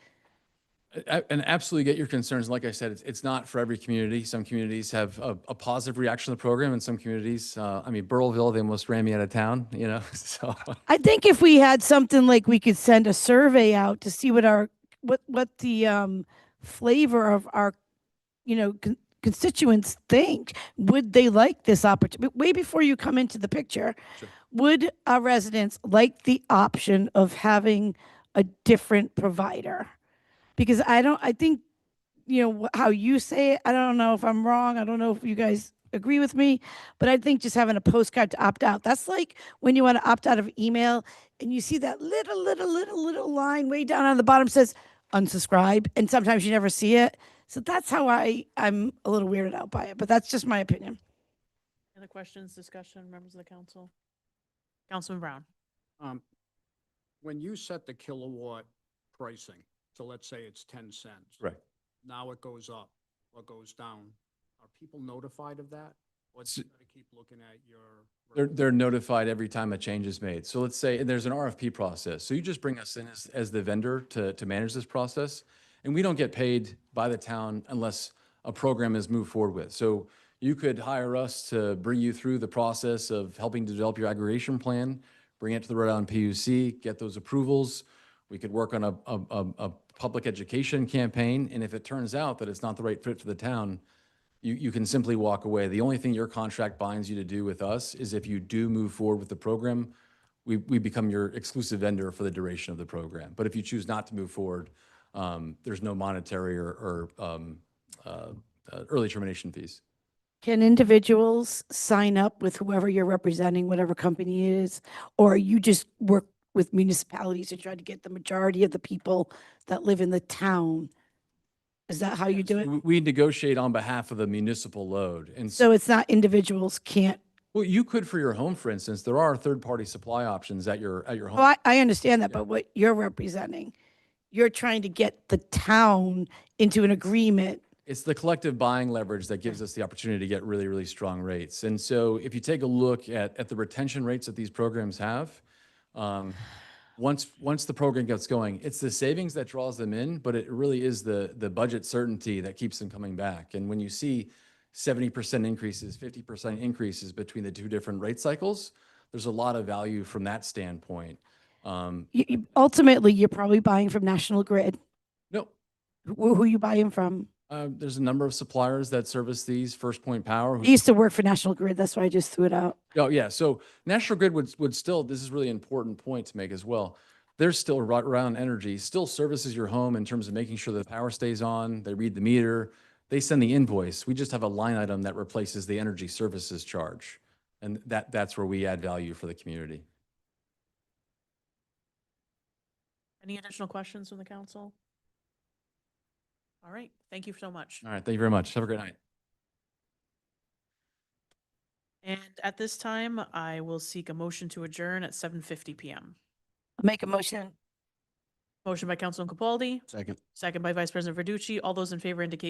And absolutely get your concerns. Like I said, it's not for every community. Some communities have a positive reaction to the program, and some communities, I mean, Burrillville, they almost ran me out of town, you know, so. I think if we had something like we could send a survey out to see what what the flavor of our, constituents think, would they like this opportunity? Way before you come into the picture, Sure. would our residents like the option of having a different provider? Because I think, how you say it, I don't know if I'm wrong. I don't know if you guys agree with me, but I think just having a postcard to opt out, that's like when you want to opt out of email and you see that little line way down on the bottom says unsubscribe, and sometimes you never see it. So that's how I'm a little weirded out by it, but that's just my opinion. Other questions, discussion, members of the council? Councilman Brown? When you set the kilowatt pricing, so let's say it's 10 cents. Right. Now it goes up or goes down. Are people notified of that? Or do you gotta keep looking at your? They're notified every time a change is made. So let's say, and there's an RFP process. So you just bring us in as the vendor to manage this process. And we don't get paid by the town unless a program is moved forward with. So you could hire us to bring you through the process of helping to develop your aggregation plan, bring it to the Rhode Island PUC, get those approvals. We could work on a public education campaign. And if it turns out that it's not the right fit for the town, you can simply walk away. The only thing your contract binds you to do with us is if you do move forward with the program, we become your exclusive vendor for the duration of the program. But if you choose not to move forward, there's no monetary or early termination fees. Can individuals sign up with whoever you're representing, whatever company it is, or you just work with municipalities to try to get the majority of the people that live in the town? Is that how you do it? We negotiate on behalf of the municipal load. And So it's not individuals can't. well, you could for your home, for instance. There are third-party supply options at your home. Well, I understand that, but what you're representing, you're trying to get the town into an agreement. It's the collective buying leverage that gives us the opportunity to get really, really strong rates. And so if you take a look at the retention rates that these programs have, once the program gets going, it's the savings that draws them in, but it really is the budget certainty that keeps them coming back. And when you see 70% increases, 50% increases between the two different rate cycles, there's a lot of value from that standpoint. Ultimately, you're probably buying from National Grid. No. Who you buying from? There's a number of suppliers that service these, First Point Power. I used to work for National Grid. That's why I just threw it out. Oh, yeah. So National Grid would still, this is a really important point to make as well. They're still around energy, still services your home in terms of making sure the power stays on. They read the meter. They send the invoice. We just have a line item that replaces the energy services charge. And that's where we add value for the community. Any additional questions from the council? All right, thank you so much. All right. Thank you very much. Have a great night. And at this time, I will seek a motion to adjourn at 7:50 PM. I'll make a motion. Motion by Councilman Capaldi, Second. second by Vice President Verducci. All those in favor indicate